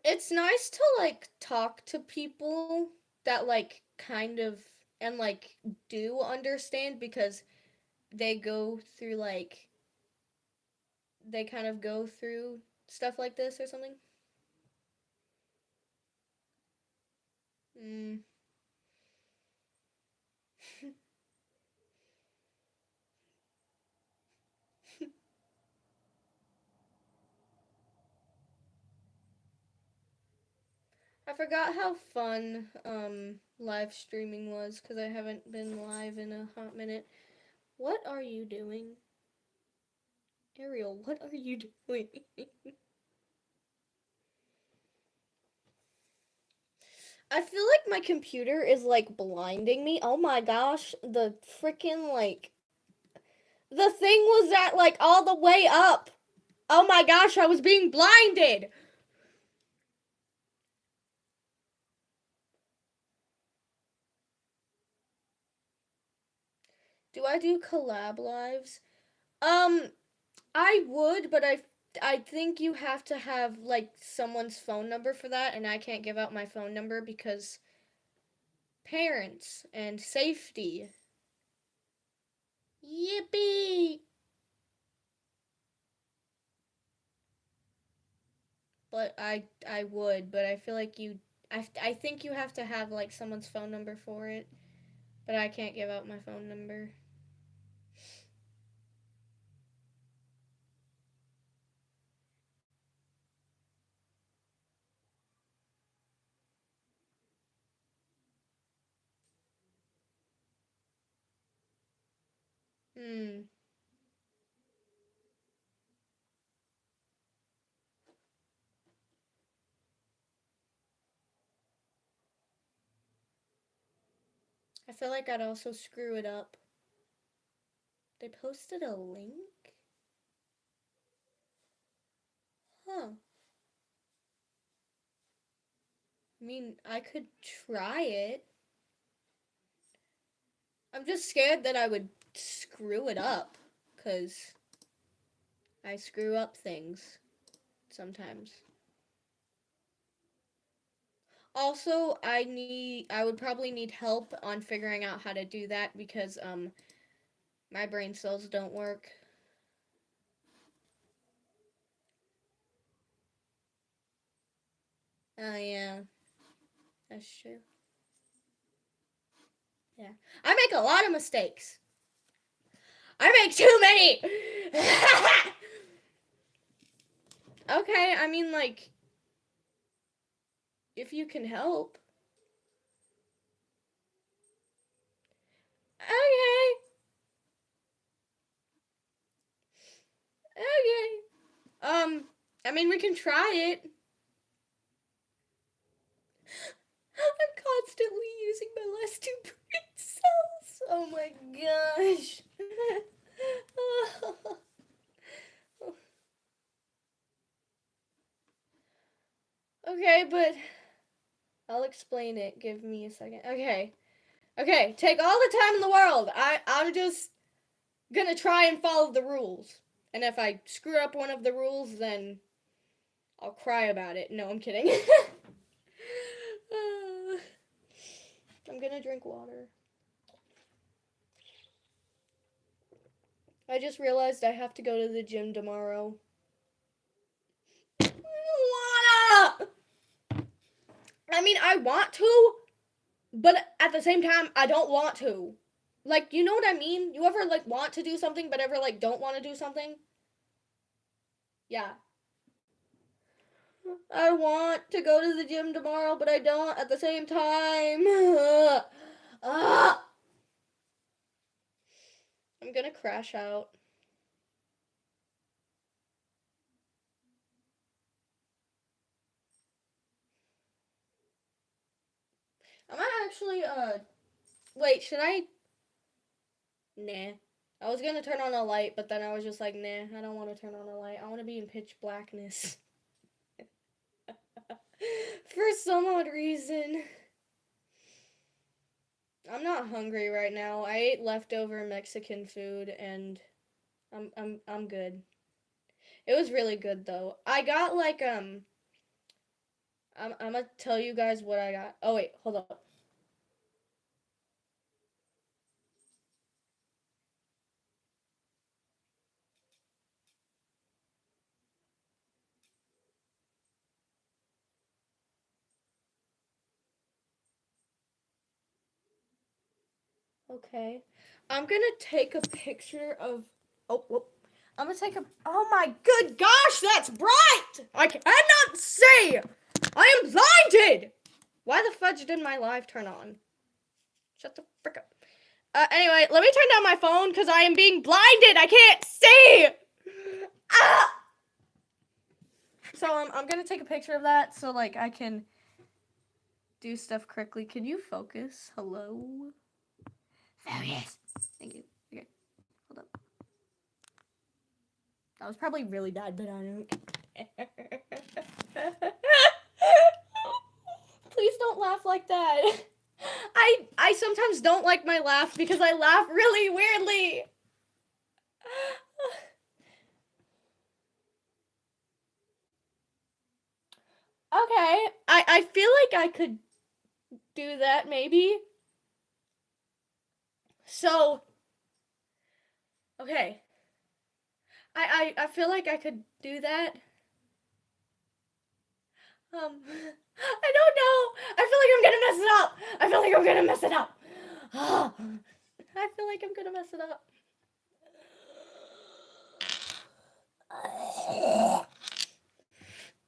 It's nice to like talk to people that like kind of and like do understand because they go through like they kind of go through stuff like this or something. Mm. I forgot how fun live streaming was because I haven't been live in a hot minute. What are you doing? Ariel, what are you doing? I feel like my computer is like blinding me. Oh my gosh, the freaking like the thing was at like all the way up. Oh my gosh, I was being blinded. Do I do collab lives? Um, I would, but I think you have to have like someone's phone number for that, and I can't give out my phone number because parents and safety. Yippee! But I would, but I feel like I think you have to have like someone's phone number for it, but I can't give out my phone number. Hmm. I feel like I'd also screw it up. They posted a link? Huh. I mean, I could try it. I'm just scared that I would screw it up cuz I screw up things sometimes. Also, I would probably need help on figuring out how to do that because my brain cells don't work. Oh yeah, that's true. Yeah. I make a lot of mistakes. I make too many. Okay, I mean like if you can help. Okay. Okay. I mean we can try it. I'm constantly using my last two brain cells. Oh my gosh. Okay, but I'll explain it. Give me a second. Okay. Okay, take all the time in the world. I'm just gonna try and follow the rules. And if I screw up one of the rules, then I'll cry about it. No, I'm kidding. I'm gonna drink water. I just realized I have to go to the gym tomorrow. Wanna? I mean, I want to, but at the same time, I don't want to. Like, you know what I mean? You ever like want to do something, but ever like don't want to do something? Yeah. I want to go to the gym tomorrow, but I don't at the same time. I'm gonna crash out. I might actually, wait, should I? Nah. I was gonna turn on a light, but then I was just like, nah, I don't want to turn on a light. I want to be in pitch blackness. For some odd reason. I'm not hungry right now. I ate leftover Mexican food and I'm good. It was really good though. I got like I'm gonna tell you guys what I got. Oh wait, hold up. Okay. I'm gonna take a picture of. Oh, whoop. I'm gonna take a. Oh my good gosh, that's bright! I cannot see! I am blinded! Why the fudge did my live turn on? Shut the frick up. Anyway, let me turn down my phone because I am being blinded. I can't see! Ah! So I'm gonna take a picture of that so like I can do stuff correctly. Can you focus? Hello? Focus. Thank you. Okay, hold up. That was probably really bad, but I don't care. Please don't laugh like that. I sometimes don't like my laugh because I laugh really weirdly. Okay, I feel like I could do that maybe. So, okay. I feel like I could do that. I don't know. I feel like I'm gonna mess it up. I feel like I'm gonna mess it up. I feel like I'm gonna mess it up.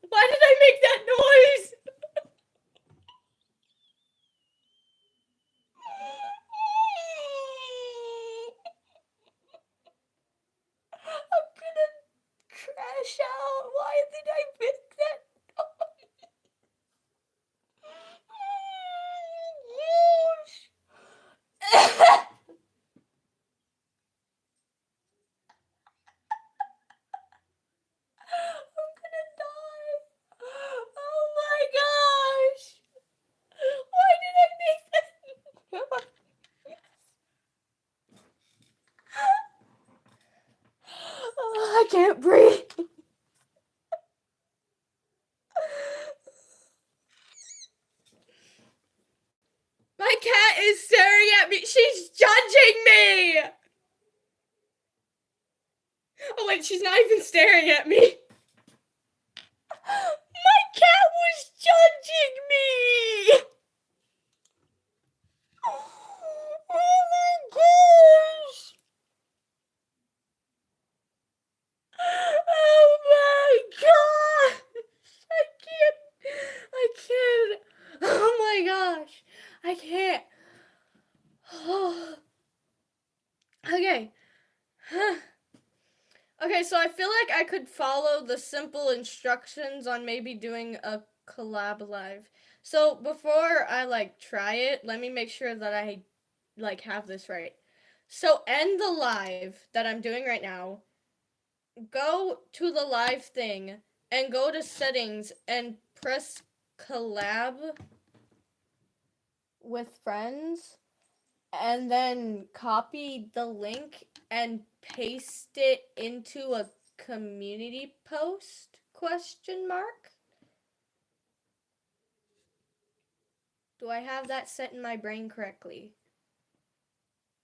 Why did I make that noise? I'm gonna crash out. Why did I make that noise? I'm gonna die. Oh my gosh. Why did I make that? Oh, I can't breathe. My cat is staring at me. She's judging me. Oh wait, she's not even staring at me. My cat was judging me. Oh my gosh. Oh my gosh. I can't. Oh my gosh. I can't. Okay. Okay, so I feel like I could follow the simple instructions on maybe doing a collab live. So before I like try it, let me make sure that I like have this right. So end the live that I'm doing right now. Go to the live thing and go to settings and press collab with friends and then copy the link and paste it into a community post question mark. Do I have that set in my brain correctly?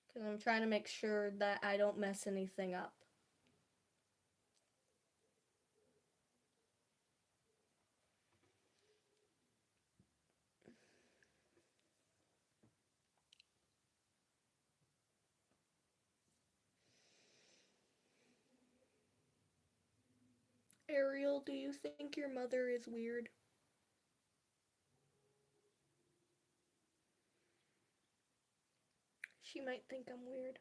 Because I'm trying to make sure that I don't mess anything up. Ariel, do you think your mother is weird? She might think I'm weird.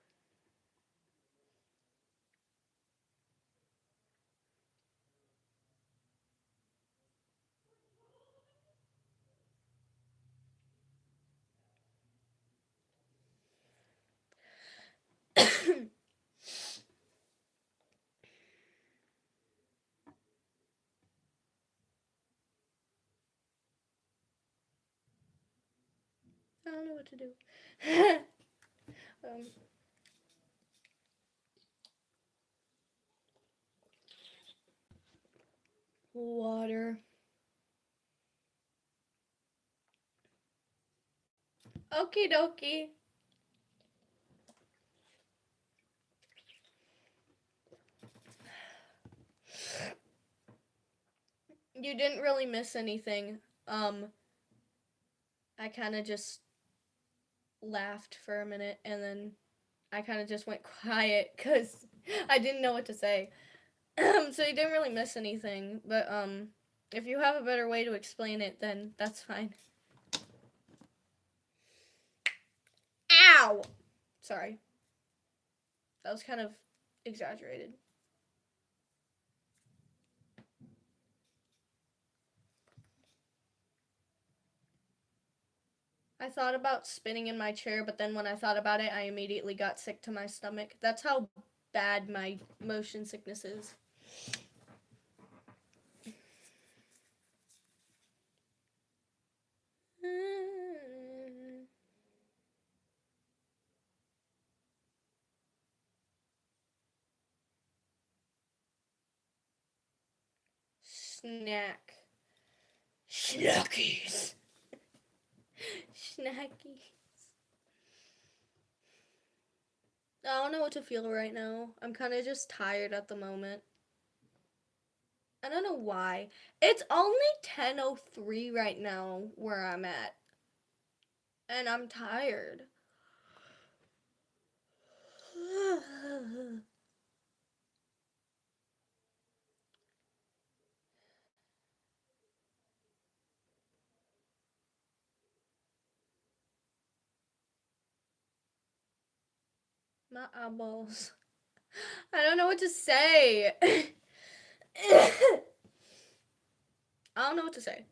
I don't know what to do. um, Water. Okie dokie. You didn't really miss anything. I kind of just laughed for a minute and then I kind of just went quiet because I didn't know what to say. So you didn't really miss anything, but if you have a better way to explain it, then that's fine. Ow! Sorry. That was kind of exaggerated. I thought about spinning in my chair, but then when I thought about it, I immediately got sick to my stomach. That's how bad my motion sickness is. Snack. Snackies. Snackies. I don't know what to feel right now. I'm kind of just tired at the moment. I don't know why. It's only 10:03 right now where I'm at. And I'm tired. My eyeballs. I don't know what to say. I don't know what to say.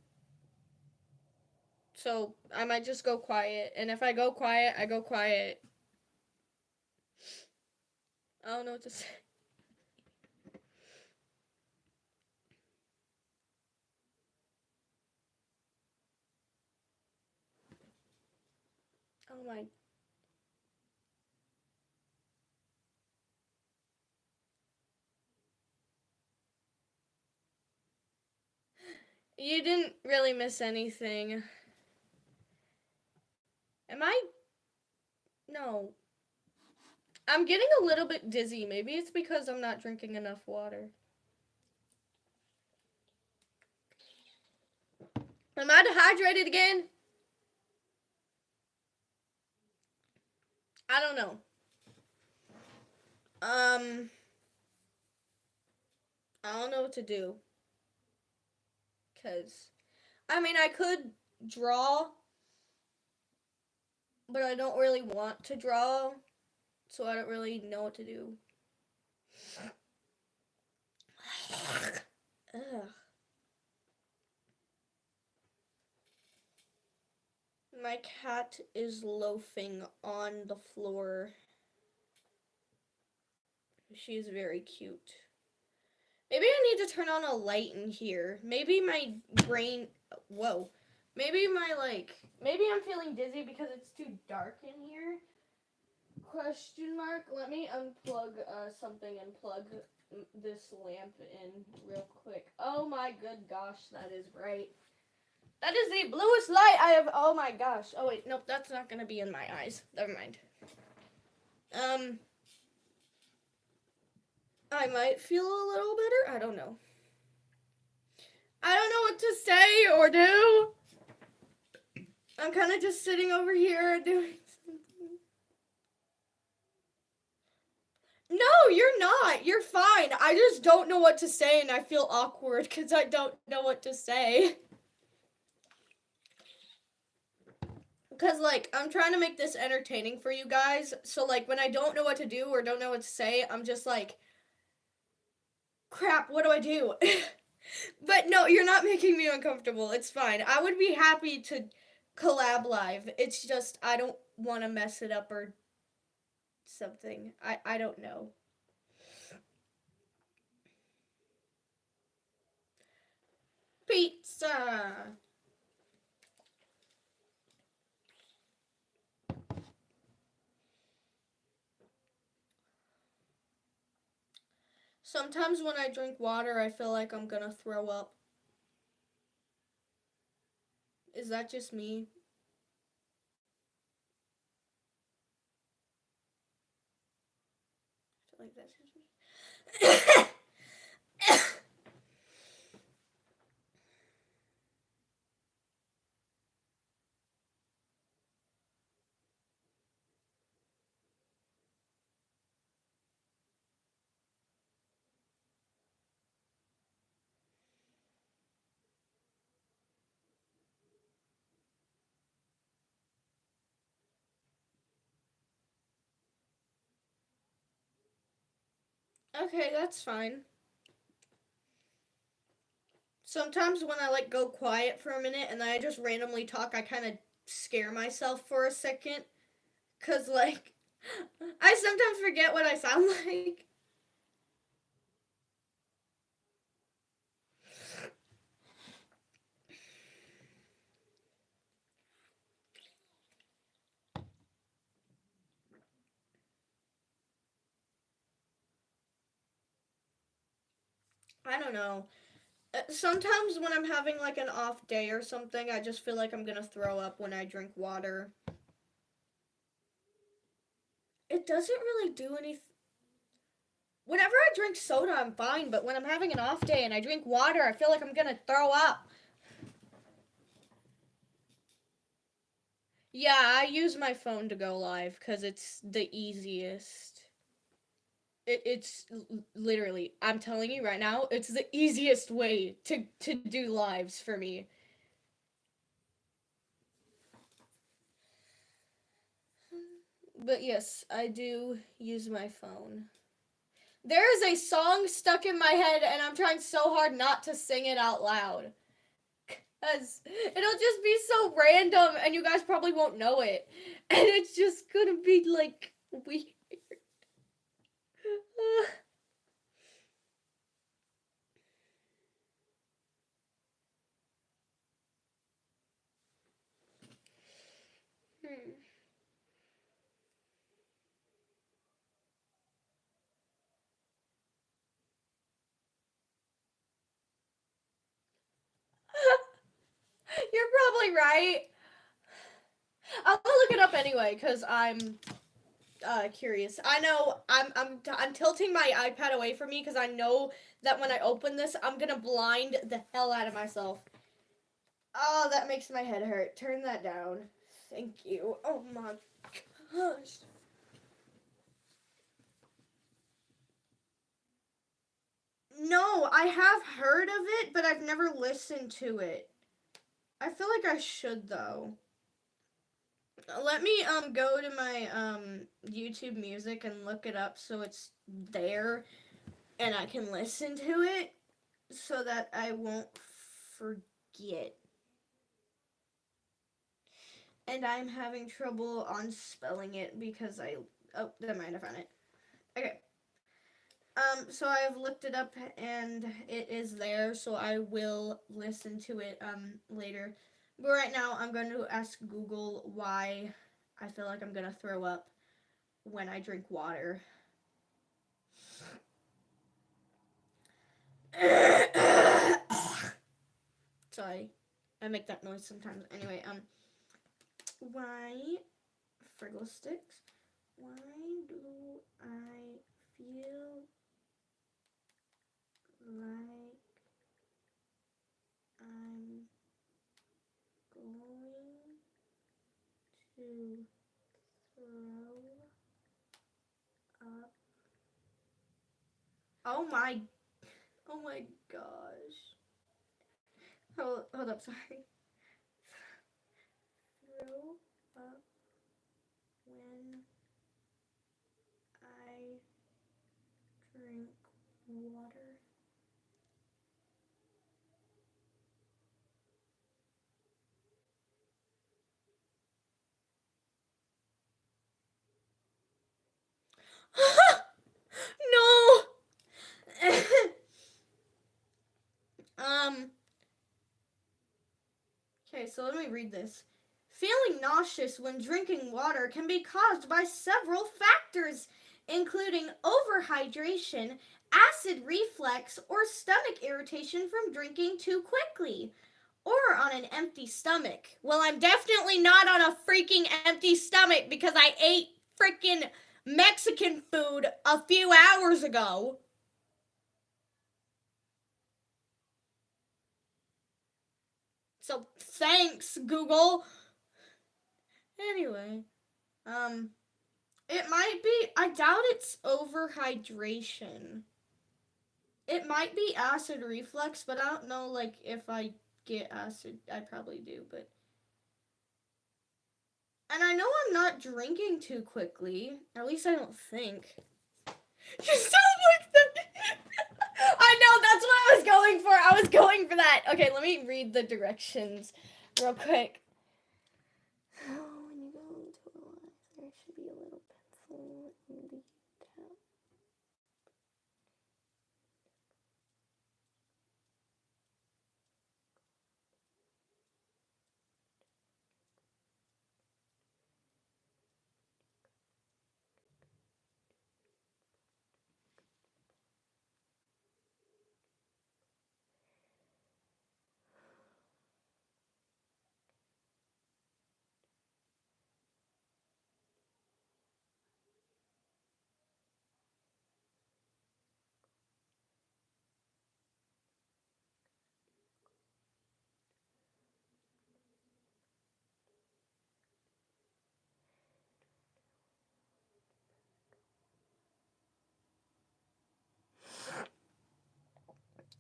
So I might just go quiet. And if I go quiet, I go quiet. I don't know what to say. Oh my. You didn't really miss anything. Am I? No. I'm getting a little bit dizzy. Maybe it's because I'm not drinking enough water. Am I dehydrated again? I don't know. I don't know what to do. Because, I mean, I could draw, but I don't really want to draw, so I don't really know what to do. Ugh. My cat is loafing on the floor. She's very cute. Maybe I need to turn on a light in here. Maybe my brain. Whoa. Maybe maybe I'm feeling dizzy because it's too dark in here. Question mark. Let me unplug something and plug this lamp in real quick. Oh my good gosh, that is bright. That is the bluest light I have. Oh my gosh. Oh wait, nope, that's not gonna be in my eyes. Never mind. I might feel a little better. I don't know. I don't know what to say or do. I'm kind of just sitting over here doing something. No, you're not. You're fine. I just don't know what to say and I feel awkward because I don't know what to say. Because, like, I'm trying to make this entertaining for you guys. So, like, when I don't know what to do or don't know what to say, I'm just like, crap, what do I do? But no, you're not making me uncomfortable. It's fine. I would be happy to collab live. It's just I don't want to mess it up or something. I don't know. Pizza. Sometimes when I drink water, I feel like I'm gonna throw up. Is that just me? I feel like that's just me. Okay, that's fine. Sometimes when I like go quiet for a minute and then I just randomly talk, I kind of scare myself for a second. Cause like, I sometimes forget what I sound like. I don't know. Sometimes when I'm having like an off day or something, I just feel like I'm gonna throw up when I drink water. It doesn't really do anything. Whenever I drink soda, I'm fine, but when I'm having an off day and I drink water, I feel like I'm gonna throw up. Yeah, I use my phone to go live because it's the easiest. It's literally, I'm telling you right now, it's the easiest way to do lives for me. But yes, I do use my phone. There is a song stuck in my head, and I'm trying so hard not to sing it out loud. Because it'll just be so random, and you guys probably won't know it. And it's just gonna be like weird. Hmm. You're probably right. I'll look it up anyway, because I'm curious. I know I'm tilting my iPad away from me because I know that when I open this, I'm gonna blind the hell out of myself. Oh, that makes my head hurt. Turn that down. Thank you. Oh my gosh. No, I have heard of it, but I've never listened to it. I feel like I should though. Let me go to my YouTube music and look it up so it's there and I can listen to it so that I won't forget. And I'm having trouble on spelling it because I oh, never mind, I found it. Okay. So I've looked it up and it is there, so I will listen to it later. But right now I'm going to ask Google why I feel like I'm gonna throw up when I drink water. Sorry, I make that noise sometimes. Anyway, why Friggle Sticks? Why do I feel like I'm going to throw up? Oh my! Oh my gosh! Hold up, sorry. Throw up when I drink water. No. um. Okay, so let me read this. Feeling nauseous when drinking water can be caused by several factors, including overhydration, acid reflux, or stomach irritation from drinking too quickly, or on an empty stomach. Well, I'm definitely not on a freaking empty stomach because I ate freaking Mexican food a few hours ago. So thanks, Google. Anyway, it might be, I doubt it's overhydration. It might be acid reflux, but I don't know, like, if I get acid, I probably do, but. And I know I'm not drinking too quickly. At least I don't think. You sound like the. I know, that's what I was going for. I was going for that. Okay, let me read the directions real quick. When you go into a line, there should be a little pencil in the tab.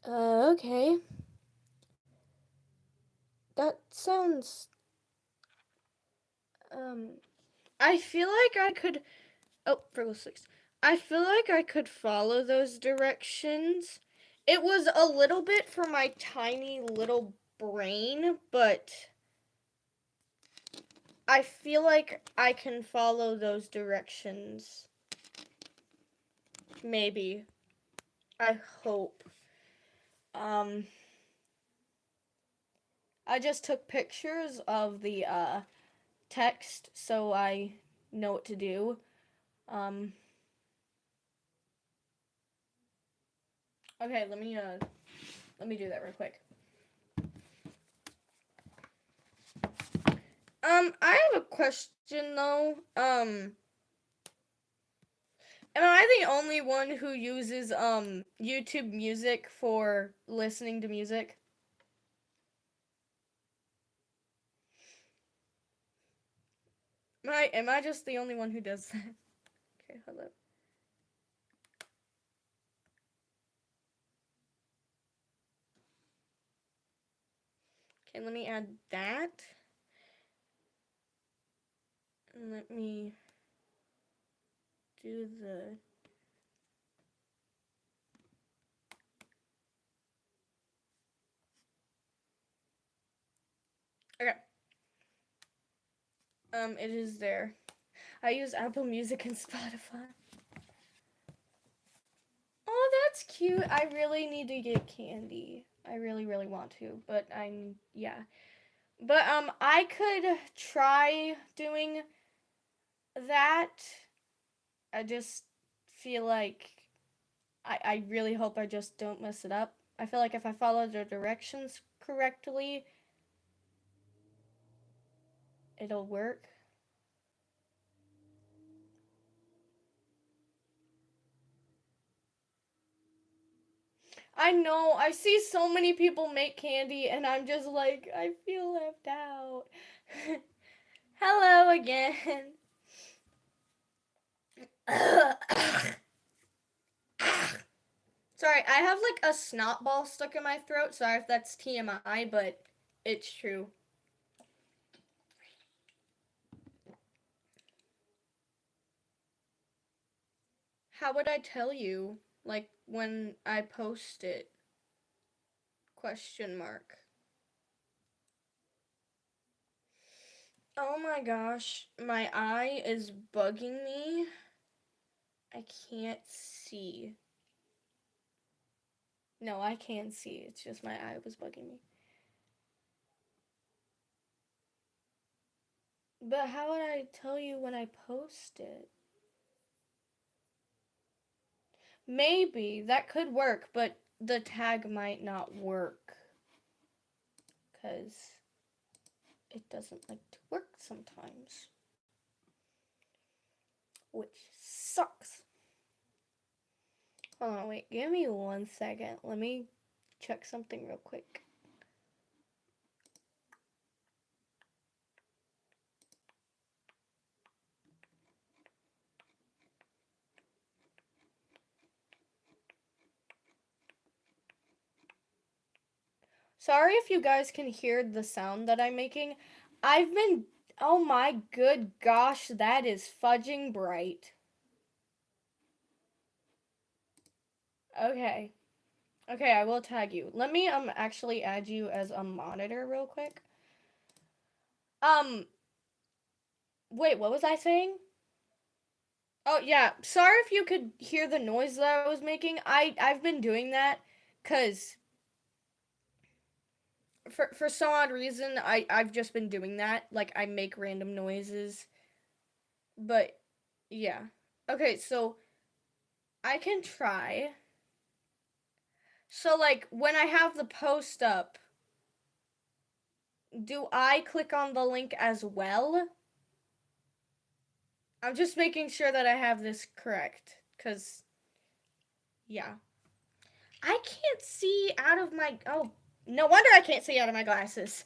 Okay. That sounds. I feel like I could. Oh, 𝓴𝓾𝓴-𝓲-𝓒𝓱𝓪. I feel like I could follow those directions. It was a little bit for my tiny little brain, but I feel like I can follow those directions. Maybe. I hope. I just took pictures of the text so I know what to do. Okay, let me do that real quick. I have a question though. Am I the only one who uses YouTube Music for listening to music? Am I just the only one who does that? Okay, hold up. Okay, let me add that. And let me do the. Okay. It is there. I use Apple Music and Spotify. Oh, that's cute. I really need to get candy. I really, really want to, but yeah. But, I could try doing that. I just feel like I really hope I just don't mess it up. I feel like if I follow the directions correctly, it'll work. I know, I see so many people make candy and I'm just like, I feel left out. Hello again. Sorry, I have like a snot ball stuck in my throat. Sorry if that's TMI, but it's true. How would I tell you? Like when I post it? Question mark. Oh my gosh, my eye is bugging me. I can't see. No, I can see. It's just my eye was bugging me. But how would I tell you when I post it? Maybe that could work, but the tag might not work because it doesn't like to work sometimes, which sucks. Hold on, wait, give me 1 second. Let me check something real quick. Sorry if you guys can hear the sound that I'm making. I've been, oh my good gosh, that is fudging bright. Okay. Okay, I will tag you. Let me actually add you as a monitor real quick. Wait, what was I saying? Oh yeah, sorry if you could hear the noise that I was making. I've been doing that cuz for some odd reason I've just been doing that. Like I make random noises. But yeah. Okay, so I can try. So like when I have the post up, do I click on the link as well? I'm just making sure that I have this correct cuz yeah. I can't see out of my oh, no wonder I can't see out of my glasses.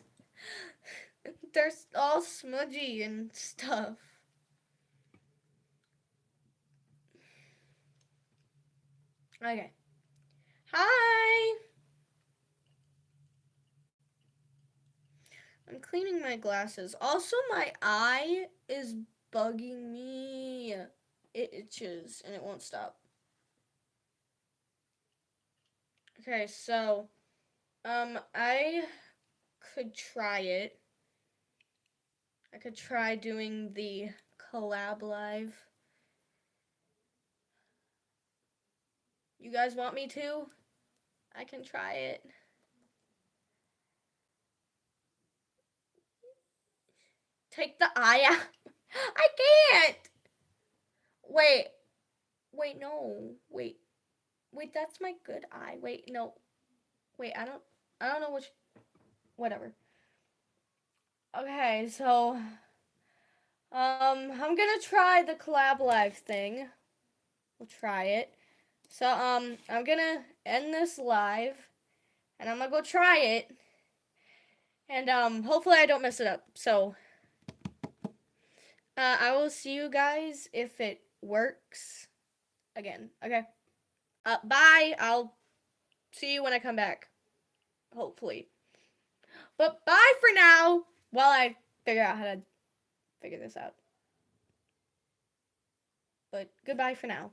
They're all smudgy and stuff. Okay. Hi. I'm cleaning my glasses. Also, my eye is bugging me. It itches and it won't stop. Okay, so I could try it. I could try doing the collab live. You guys want me to? I can try it. Take the eye out. I can't. Wait. Wait, no. Wait. Wait, that's my good eye. Wait, no. Wait, I don't know which whatever. Okay, so I'm gonna try the collab live thing. We'll try it. So I'm gonna end this live and I'm gonna go try it. And hopefully I don't mess it up. So I will see you guys if it works again. Okay. Bye. I'll see you when I come back. Hopefully. But bye for now while I figure out how to figure this out. But goodbye for now.